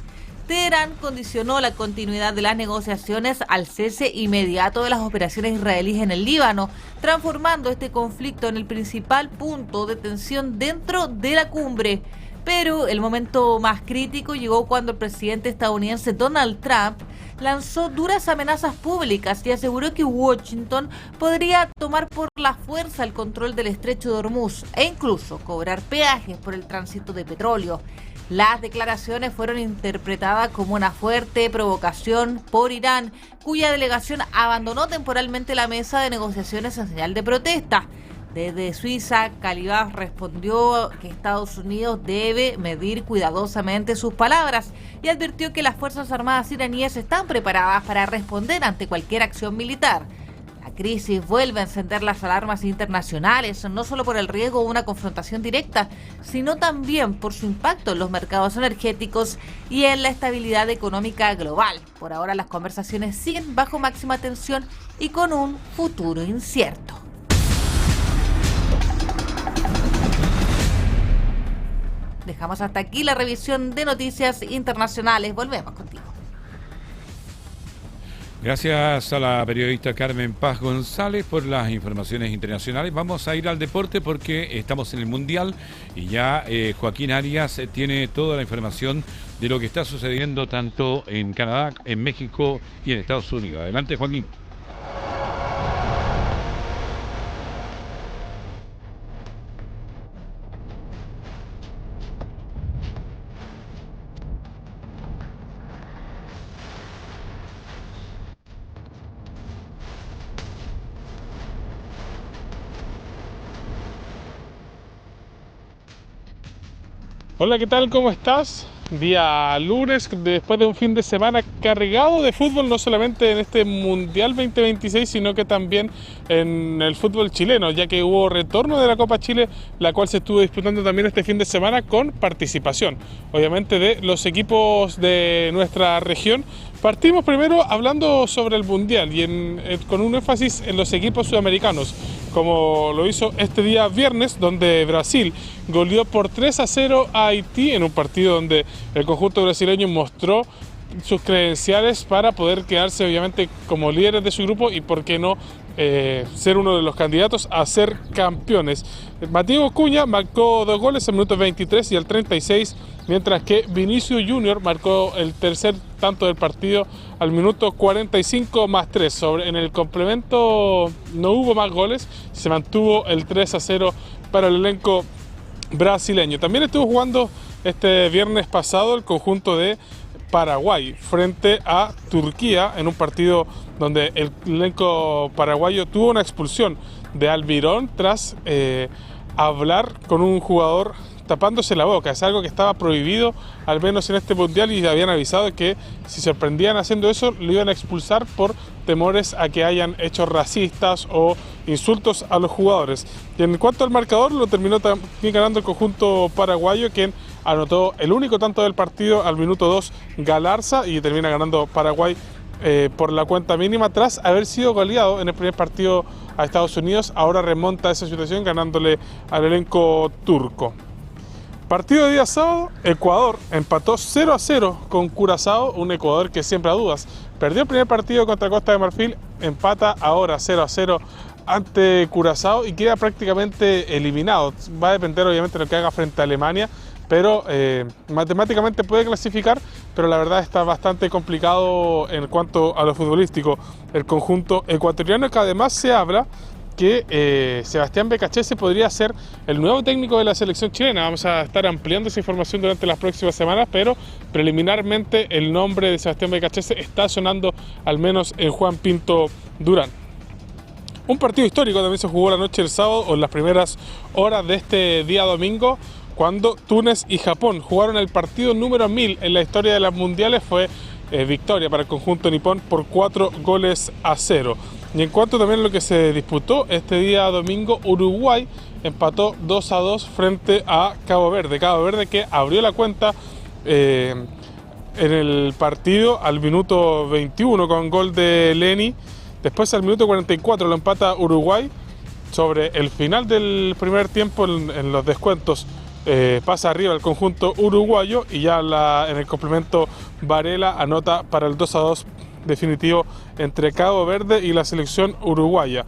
Teherán condicionó la continuidad de las negociaciones al cese inmediato de las operaciones israelíes en el Líbano, transformando este conflicto en el principal punto de tensión dentro de la cumbre. Pero el momento más crítico llegó cuando el presidente estadounidense Donald Trump lanzó duras amenazas públicas y aseguró que Washington podría tomar por la fuerza el control del estrecho de Hormuz e incluso cobrar peajes por el tránsito de petróleo. Las declaraciones fueron interpretadas como una fuerte provocación por Irán, cuya delegación abandonó temporalmente la mesa de negociaciones en señal de protesta. Desde Suiza, Calibaf respondió que Estados Unidos debe medir cuidadosamente sus palabras y advirtió que las Fuerzas Armadas iraníes están preparadas para responder ante cualquier acción militar. La crisis vuelve a encender las alarmas internacionales, no solo por el riesgo de una confrontación directa, sino también por su impacto en los mercados energéticos y en la estabilidad económica global. Por ahora las conversaciones siguen bajo máxima tensión y con un futuro incierto. Dejamos hasta aquí la revisión de noticias internacionales. Volvemos contigo. Gracias a la periodista Carmen Paz González por las informaciones internacionales. Vamos a ir al deporte porque estamos en el Mundial y ya Joaquín Arias tiene toda la información de lo que está sucediendo tanto en Canadá, en México y en Estados Unidos. Adelante, Joaquín. Hola, ¿qué tal? ¿Cómo estás? Día lunes, después de un fin de semana cargado de fútbol, no solamente en este Mundial 2026, sino que también en el fútbol chileno, ya que hubo retorno de la Copa Chile, la cual se estuvo disputando también este fin de semana con participación, obviamente, de los equipos de nuestra región. Partimos primero hablando sobre el Mundial y con un énfasis en los equipos sudamericanos, como lo hizo este día viernes, donde Brasil goleó por 3-0 a Haití en un partido donde el conjunto brasileño mostró sus credenciales para poder quedarse obviamente como líderes de su grupo y por qué no ser uno de los candidatos a ser campeones. Mateo Cunha marcó 2 goles en el minuto 23 y el 36, mientras que Vinicius Junior marcó el tercer tanto del partido al minuto 45 más 3. En el complemento no hubo más goles, se mantuvo el 3-0 para el elenco brasileño. También estuvo jugando este viernes pasado el conjunto de Paraguay frente a Turquía en un partido donde el elenco paraguayo tuvo una expulsión de Almirón tras hablar con un jugador tapándose la boca. Es algo que estaba prohibido, al menos en este mundial, y habían avisado que si se sorprendían haciendo eso, lo iban a expulsar por temores a que hayan hechos racistas o insultos a los jugadores. Y en cuanto al marcador, lo terminó también ganando el conjunto paraguayo, quien anotó el único tanto del partido al minuto 2, Galarza, y termina ganando Paraguay por la cuenta mínima tras haber sido goleado en el primer partido a Estados Unidos. Ahora remonta esa situación ganándole al elenco turco. Partido de día sábado, Ecuador empató 0-0 con Curazao, un Ecuador que siempre a dudas. Perdió el primer partido contra Costa de Marfil, empata ahora 0-0 ante Curazao y queda prácticamente eliminado. Va a depender obviamente de lo que haga frente a Alemania, pero matemáticamente puede clasificar, pero la verdad está bastante complicado en cuanto a lo futbolístico el conjunto ecuatoriano, que además se habla que Sebastián Becachese podría ser el nuevo técnico de la selección chilena. Vamos a estar ampliando esa información durante las próximas semanas, pero preliminarmente el nombre de Sebastián Becachese está sonando al menos en Juan Pinto Durán. Un partido histórico también se jugó la noche del sábado o en las primeras horas de este día domingo, cuando Túnez y Japón jugaron el partido número 1000 en la historia de las mundiales. Fue victoria para el conjunto nipón por 4-0. Y en cuanto también a lo que se disputó este día domingo, Uruguay empató 2-2 frente a Cabo Verde. Cabo Verde que abrió la cuenta en el partido al minuto 21 con gol de Leni. Después al minuto 44 lo empata Uruguay. Sobre el final del primer tiempo, en los descuentos, pasa arriba el conjunto uruguayo y ya en el complemento Varela anota para el 2-2 definitivo entre Cabo Verde y la selección uruguaya.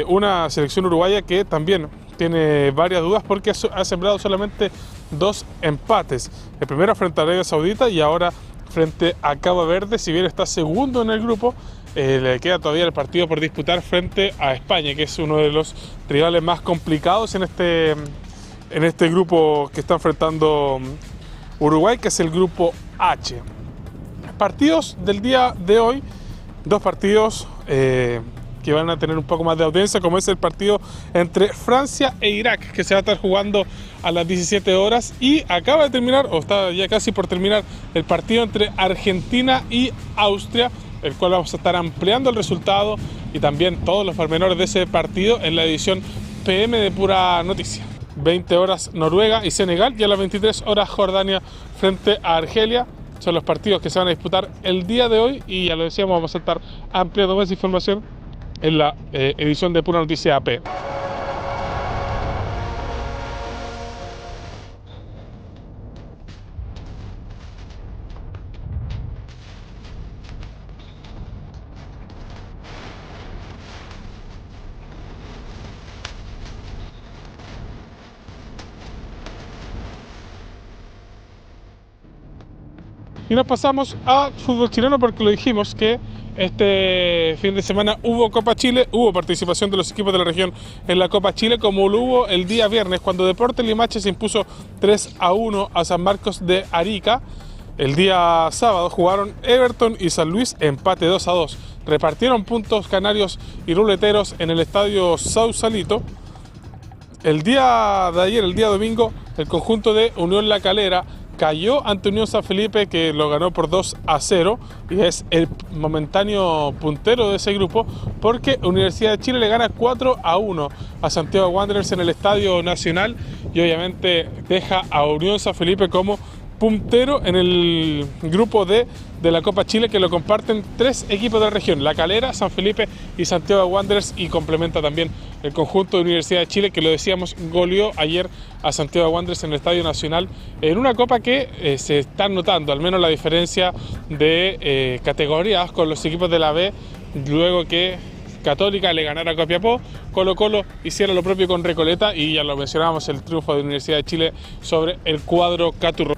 Una selección uruguaya que también tiene varias dudas porque ha sembrado solamente 2 empates. El primero frente a Arabia Saudita y ahora frente a Cabo Verde. Si bien está segundo en el grupo, le queda todavía el partido por disputar frente a España, que es uno de los rivales más complicados en este grupo que está enfrentando Uruguay, que es el grupo H. Partidos del día de hoy, 2 partidos que van a tener un poco más de audiencia, como es el partido entre Francia e Irak, que se va a estar jugando a las 17 horas, y acaba de terminar, o está ya casi por terminar, el partido entre Argentina y Austria, el cual vamos a estar ampliando el resultado y también todos los pormenores de ese partido en la edición PM de Pura Noticia. 20 horas Noruega y Senegal, y a las 23 horas Jordania frente a Argelia. Son los partidos que se van a disputar el día de hoy, y ya lo decíamos, vamos a estar ampliando más información en la edición de Pura Noticia AP. Y nos pasamos a fútbol chileno porque lo dijimos que este fin de semana hubo Copa Chile, hubo participación de los equipos de la región en la Copa Chile, como lo hubo el día viernes cuando Deportes Limache se impuso 3-1 a San Marcos de Arica. El día sábado jugaron Everton y San Luis, empate 2-2. Repartieron puntos canarios y ruleteros en el estadio Sausalito. El día de ayer, el día domingo, el conjunto de Unión La Calera cayó ante Unión San Felipe, que lo ganó por 2-0 y es el momentáneo puntero de ese grupo, porque Universidad de Chile le gana 4-1 a Santiago Wanderers en el Estadio Nacional y obviamente deja a Unión San Felipe como puntero en el grupo D de la Copa Chile, que lo comparten 3 equipos de la región: La Calera, San Felipe y Santiago Wanderers, y complementa también el conjunto de Universidad de Chile, que lo decíamos, goleó ayer a Santiago Wanderers en el Estadio Nacional en una copa que se está notando al menos la diferencia de categorías con los equipos de la B, luego que Católica le ganara a Copiapó, Colo-Colo hiciera lo propio con Recoleta, y ya lo mencionábamos, el triunfo de Universidad de Chile sobre el cuadro Caturro.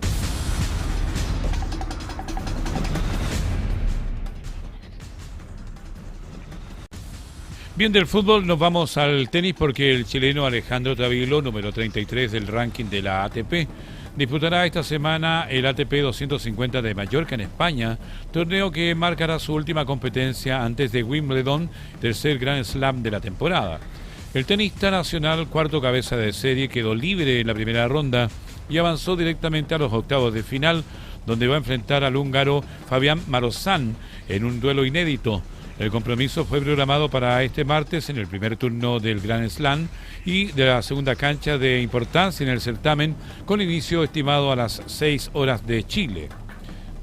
Bien, del fútbol nos vamos al tenis porque el chileno Alejandro Tavilo, número 33 del ranking de la ATP, disputará esta semana el ATP 250 de Mallorca en España, torneo que marcará su última competencia antes de Wimbledon, tercer Grand Slam de la temporada. El tenista nacional, cuarto cabeza de serie, quedó libre en la primera ronda y avanzó directamente a los octavos de final, donde va a enfrentar al húngaro Fabián Marozsan en un duelo inédito. El compromiso fue programado para este martes en el primer turno del Grand Slam y de la segunda cancha de importancia en el certamen, con inicio estimado a las 6 horas de Chile.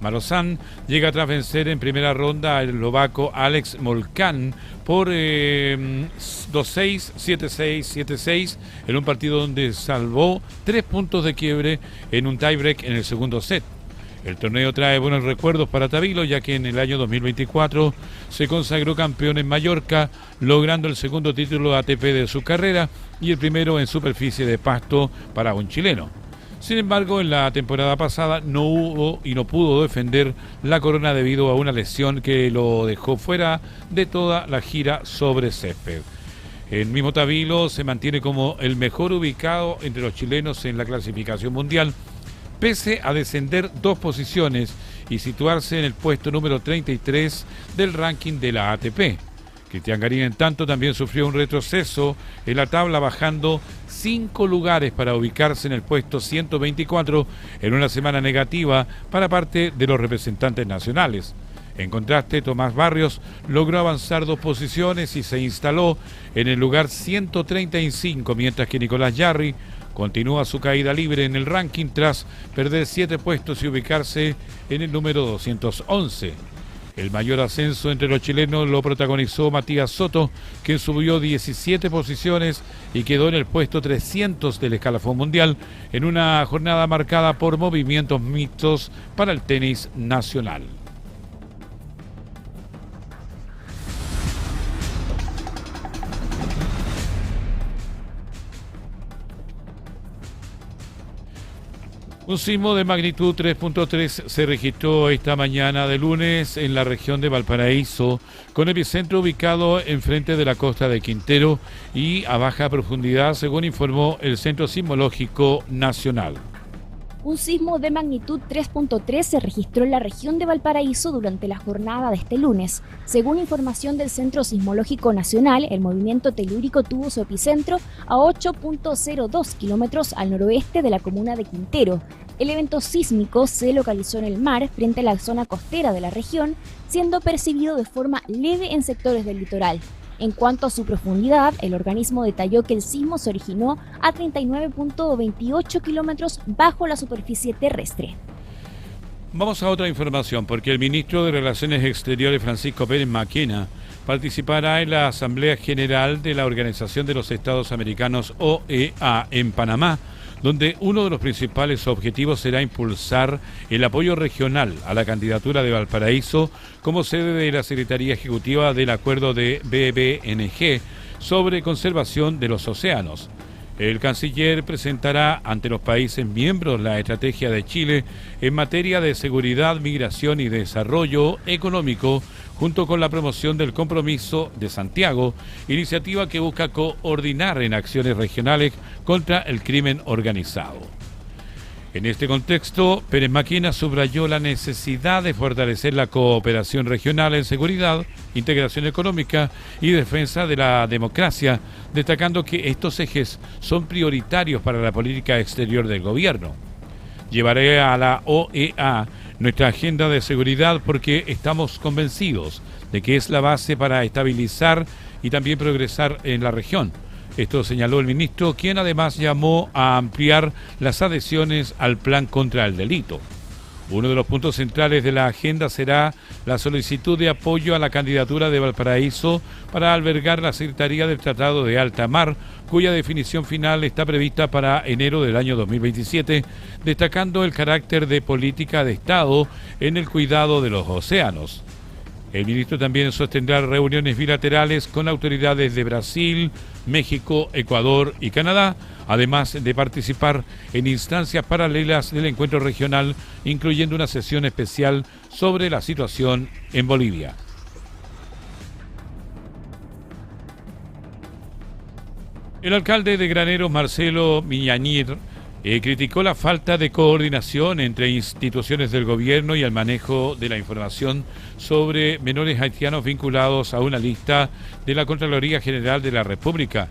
Marozsan llega tras vencer en primera ronda al eslovaco Alex Molcan por 2-6, 7-6, 7-6 en un partido donde salvó 3 puntos de quiebre en un tiebreak en el segundo set. El torneo trae buenos recuerdos para Tavilo, ya que en el año 2024 se consagró campeón en Mallorca, logrando el segundo título ATP de su carrera y el primero en superficie de pasto para un chileno. Sin embargo, en la temporada pasada no hubo y no pudo defender la corona debido a una lesión que lo dejó fuera de toda la gira sobre césped. El mismo Tavilo se mantiene como el mejor ubicado entre los chilenos en la clasificación mundial, pese a descender 2 posiciones y situarse en el puesto número 33 del ranking de la ATP. Cristian Garín, en tanto, también sufrió un retroceso en la tabla, bajando 5 lugares para ubicarse en el puesto 124 en una semana negativa para parte de los representantes nacionales. En contraste, Tomás Barrios logró avanzar 2 posiciones y se instaló en el lugar 135, mientras que Nicolás Yarri continúa su caída libre en el ranking tras perder 7 puestos y ubicarse en el número 211. El mayor ascenso entre los chilenos lo protagonizó Matías Soto, que subió 17 posiciones y quedó en el puesto 300 del escalafón mundial en una jornada marcada por movimientos mixtos para el tenis nacional. Un sismo de magnitud 3.3 se registró esta mañana de lunes en la región de Valparaíso, con epicentro ubicado enfrente de la costa de Quintero y a baja profundidad, según informó el Centro Sismológico Nacional. Un sismo de magnitud 3.3 se registró en la región de Valparaíso durante la jornada de este lunes. Según información del Centro Sismológico Nacional, el movimiento telúrico tuvo su epicentro a 8.02 kilómetros al noroeste de la comuna de Quintero. El evento sísmico se localizó en el mar frente a la zona costera de la región, siendo percibido de forma leve en sectores del litoral. En cuanto a su profundidad, el organismo detalló que el sismo se originó a 39.28 kilómetros bajo la superficie terrestre. Vamos a otra información, porque el ministro de Relaciones Exteriores, Francisco Pérez Maquena, participará en la Asamblea General de la Organización de los Estados Americanos, OEA, en Panamá, donde uno de los principales objetivos será impulsar el apoyo regional a la candidatura de Valparaíso como sede de la Secretaría Ejecutiva del Acuerdo de BBNG sobre conservación de los océanos. El canciller presentará ante los países miembros la estrategia de Chile en materia de seguridad, migración y desarrollo económico, junto con la promoción del Compromiso de Santiago, iniciativa que busca coordinar en acciones regionales contra el crimen organizado. En este contexto, Pérez Maquena subrayó la necesidad de fortalecer la cooperación regional en seguridad, integración económica y defensa de la democracia, destacando que estos ejes son prioritarios para la política exterior del gobierno. Llevaré a la OEA nuestra agenda de seguridad porque estamos convencidos de que es la base para estabilizar y también progresar en la región. Esto señaló el ministro, quien además llamó a ampliar las adhesiones al plan contra el delito. Uno de los puntos centrales de la agenda será la solicitud de apoyo a la candidatura de Valparaíso para albergar la Secretaría del Tratado de Alta Mar, cuya definición final está prevista para enero del año 2027, destacando el carácter de política de Estado en el cuidado de los océanos. El ministro también sostendrá reuniones bilaterales con autoridades de Brasil, México, Ecuador y Canadá, además de participar en instancias paralelas del encuentro regional, incluyendo una sesión especial sobre la situación en Bolivia. El alcalde de Graneros, Marcelo Miñañir, criticó la falta de coordinación entre instituciones del gobierno y el manejo de la información sobre menores haitianos vinculados a una lista de la Contraloría General de la República.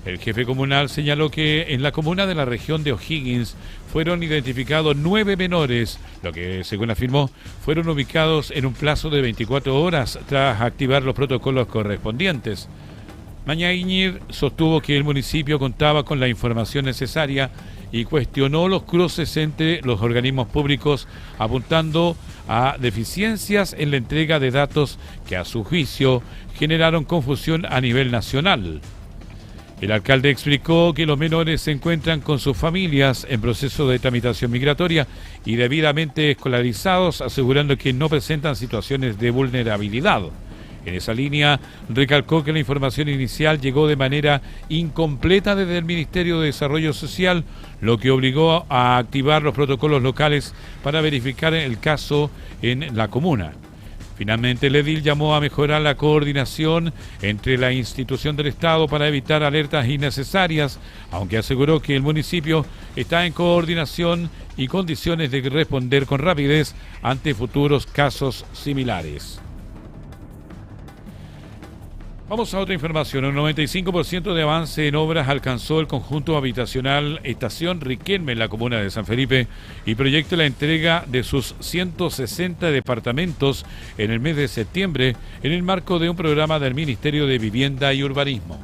El jefe comunal señaló que en la comuna de la región de O'Higgins fueron identificados 9 menores, lo que, según afirmó, fueron ubicados en un plazo de 24 horas tras activar los protocolos correspondientes. Miñañir sostuvo que el municipio contaba con la información necesaria y cuestionó los cruces entre los organismos públicos, apuntando a deficiencias en la entrega de datos que, a su juicio, generaron confusión a nivel nacional. El alcalde explicó que los menores se encuentran con sus familias en proceso de tramitación migratoria y debidamente escolarizados, asegurando que no presentan situaciones de vulnerabilidad. En esa línea, recalcó que la información inicial llegó de manera incompleta desde el Ministerio de Desarrollo Social, lo que obligó a activar los protocolos locales para verificar el caso en la comuna. Finalmente, el edil llamó a mejorar la coordinación entre la institución del Estado para evitar alertas innecesarias, aunque aseguró que el municipio está en coordinación y condiciones de responder con rapidez ante futuros casos similares. Vamos a otra información. Un 95% de avance en obras alcanzó el conjunto habitacional Estación Riquelme en la comuna de San Felipe y proyecta la entrega de sus 160 departamentos en el mes de septiembre en el marco de un programa del Ministerio de Vivienda y Urbanismo.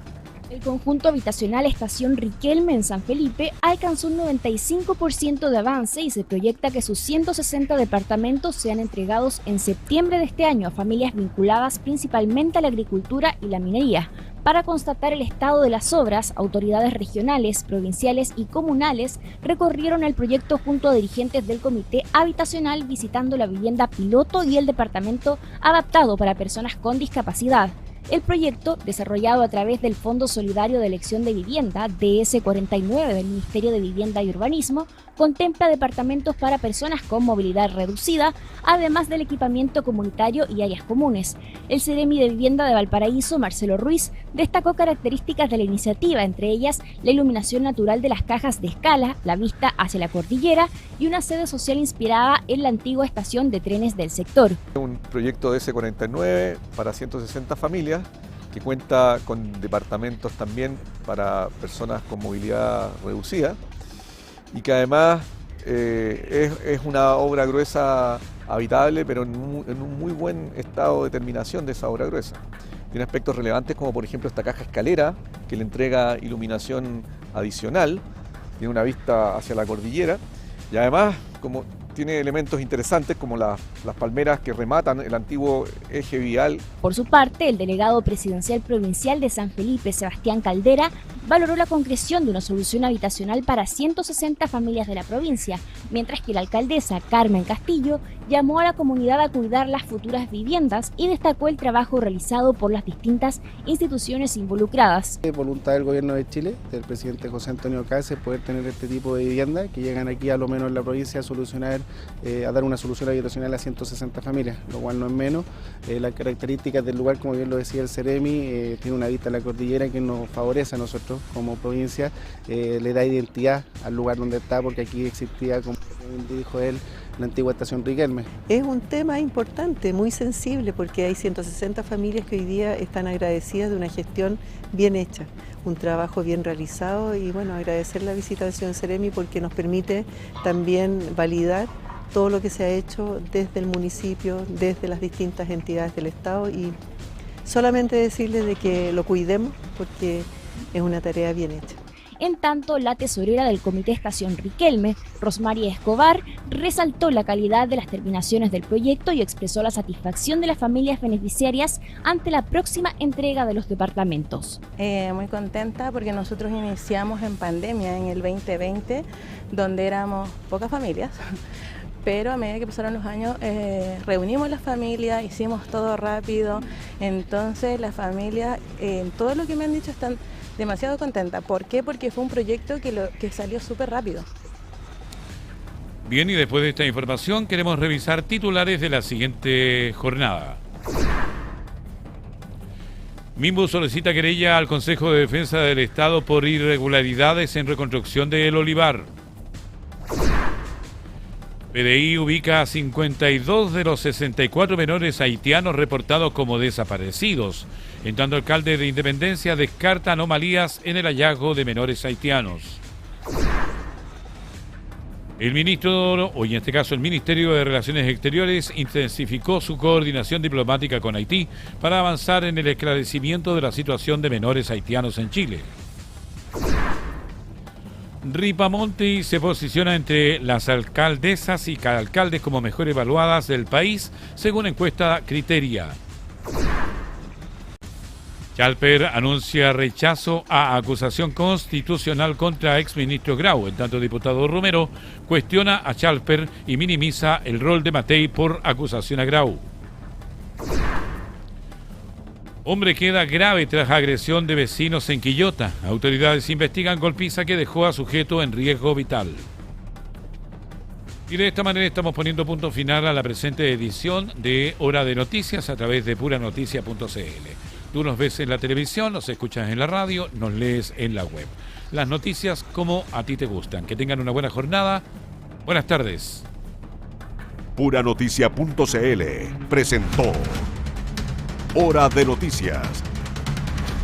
El conjunto habitacional Estación Riquelme en San Felipe alcanzó un 95% de avance y se proyecta que sus 160 departamentos sean entregados en septiembre de este año a familias vinculadas principalmente a la agricultura y la minería. Para constatar el estado de las obras, autoridades regionales, provinciales y comunales recorrieron el proyecto junto a dirigentes del Comité Habitacional visitando la vivienda piloto y el departamento adaptado para personas con discapacidad. El proyecto, desarrollado a través del Fondo Solidario de Elección de Vivienda, DS49 del Ministerio de Vivienda y Urbanismo, contempla departamentos para personas con movilidad reducida, además del equipamiento comunitario y áreas comunes. El Ceremi de Vivienda de Valparaíso, Marcelo Ruiz, destacó características de la iniciativa, entre ellas la iluminación natural de las cajas de escala, la vista hacia la cordillera y una sede social inspirada en la antigua estación de trenes del sector. Un proyecto DS49 para 160 familias que cuenta con departamentos también para personas con movilidad reducida y que además es una obra gruesa habitable, pero en un muy buen estado de terminación de esa obra gruesa. Tiene aspectos relevantes como por ejemplo esta caja escalera que le entrega iluminación adicional, tiene una vista hacia la cordillera y además como tiene elementos interesantes como las palmeras que rematan el antiguo eje vial. Por su parte, el delegado presidencial provincial de San Felipe, Sebastián Caldera, valoró la concreción de una solución habitacional para 160 familias de la provincia, mientras que la alcaldesa Carmen Castillo llamó a la comunidad a cuidar las futuras viviendas y destacó el trabajo realizado por las distintas instituciones involucradas. Es voluntad del gobierno de Chile, del presidente José Antonio Cáceres, poder tener este tipo de vivienda que llegan aquí a lo menos en la provincia a solucionar, a dar una solución habitacional a 160 familias, lo cual no es menos. Las características del lugar, como bien lo decía el Ceremi, tiene una vista a la cordillera que nos favorece a nosotros como provincia, le da identidad al lugar donde está, porque aquí existía, como dijo él, la antigua estación Riquelme. Es un tema importante, muy sensible, porque hay 160 familias que hoy día están agradecidas de una gestión bien hecha, un trabajo bien realizado y bueno, agradecer la visita del señor Ceremi porque nos permite también validar todo lo que se ha hecho desde el municipio, desde las distintas entidades del Estado y solamente decirles de que lo cuidemos porque es una tarea bien hecha. En tanto, la tesorera del Comité Estación Riquelme, Rosmaria Escobar, resaltó la calidad de las terminaciones del proyecto y expresó la satisfacción de las familias beneficiarias ante la próxima entrega de los departamentos. Muy contenta porque nosotros iniciamos en pandemia en el 2020, donde éramos pocas familias. Pero a medida que pasaron los años reunimos las familias, hicimos todo rápido, entonces las familias, todo lo que me han dicho están demasiado contentas. ¿Por qué? Porque fue un proyecto que salió súper rápido. Bien, y después de esta información queremos revisar titulares de la siguiente jornada. Minbu solicita querella al Consejo de Defensa del Estado por irregularidades en reconstrucción de El Olivar. PDI ubica a 52 de los 64 menores haitianos reportados como desaparecidos. En tanto, el alcalde de Independencia descarta anomalías en el hallazgo de menores haitianos. El ministro, o en este caso el Ministerio de Relaciones Exteriores, intensificó su coordinación diplomática con Haití para avanzar en el esclarecimiento de la situación de menores haitianos en Chile. Ripamonti se posiciona entre las alcaldesas y alcaldes como mejor evaluadas del país, según encuesta Criteria. Chalper anuncia rechazo a acusación constitucional contra exministro Grau. En tanto, el diputado Romero cuestiona a Chalper y minimiza el rol de Matei por acusación a Grau. Hombre queda grave tras agresión de vecinos en Quillota. Autoridades investigan golpiza que dejó a sujeto en riesgo vital. Y de esta manera estamos poniendo punto final a la presente edición de Hora de Noticias a través de puranoticias.cl. Tú nos ves en la televisión, nos escuchas en la radio, nos lees en la web. Las noticias como a ti te gustan. Que tengan una buena jornada. Buenas tardes. Puranoticias.cl presentó Hora de Noticias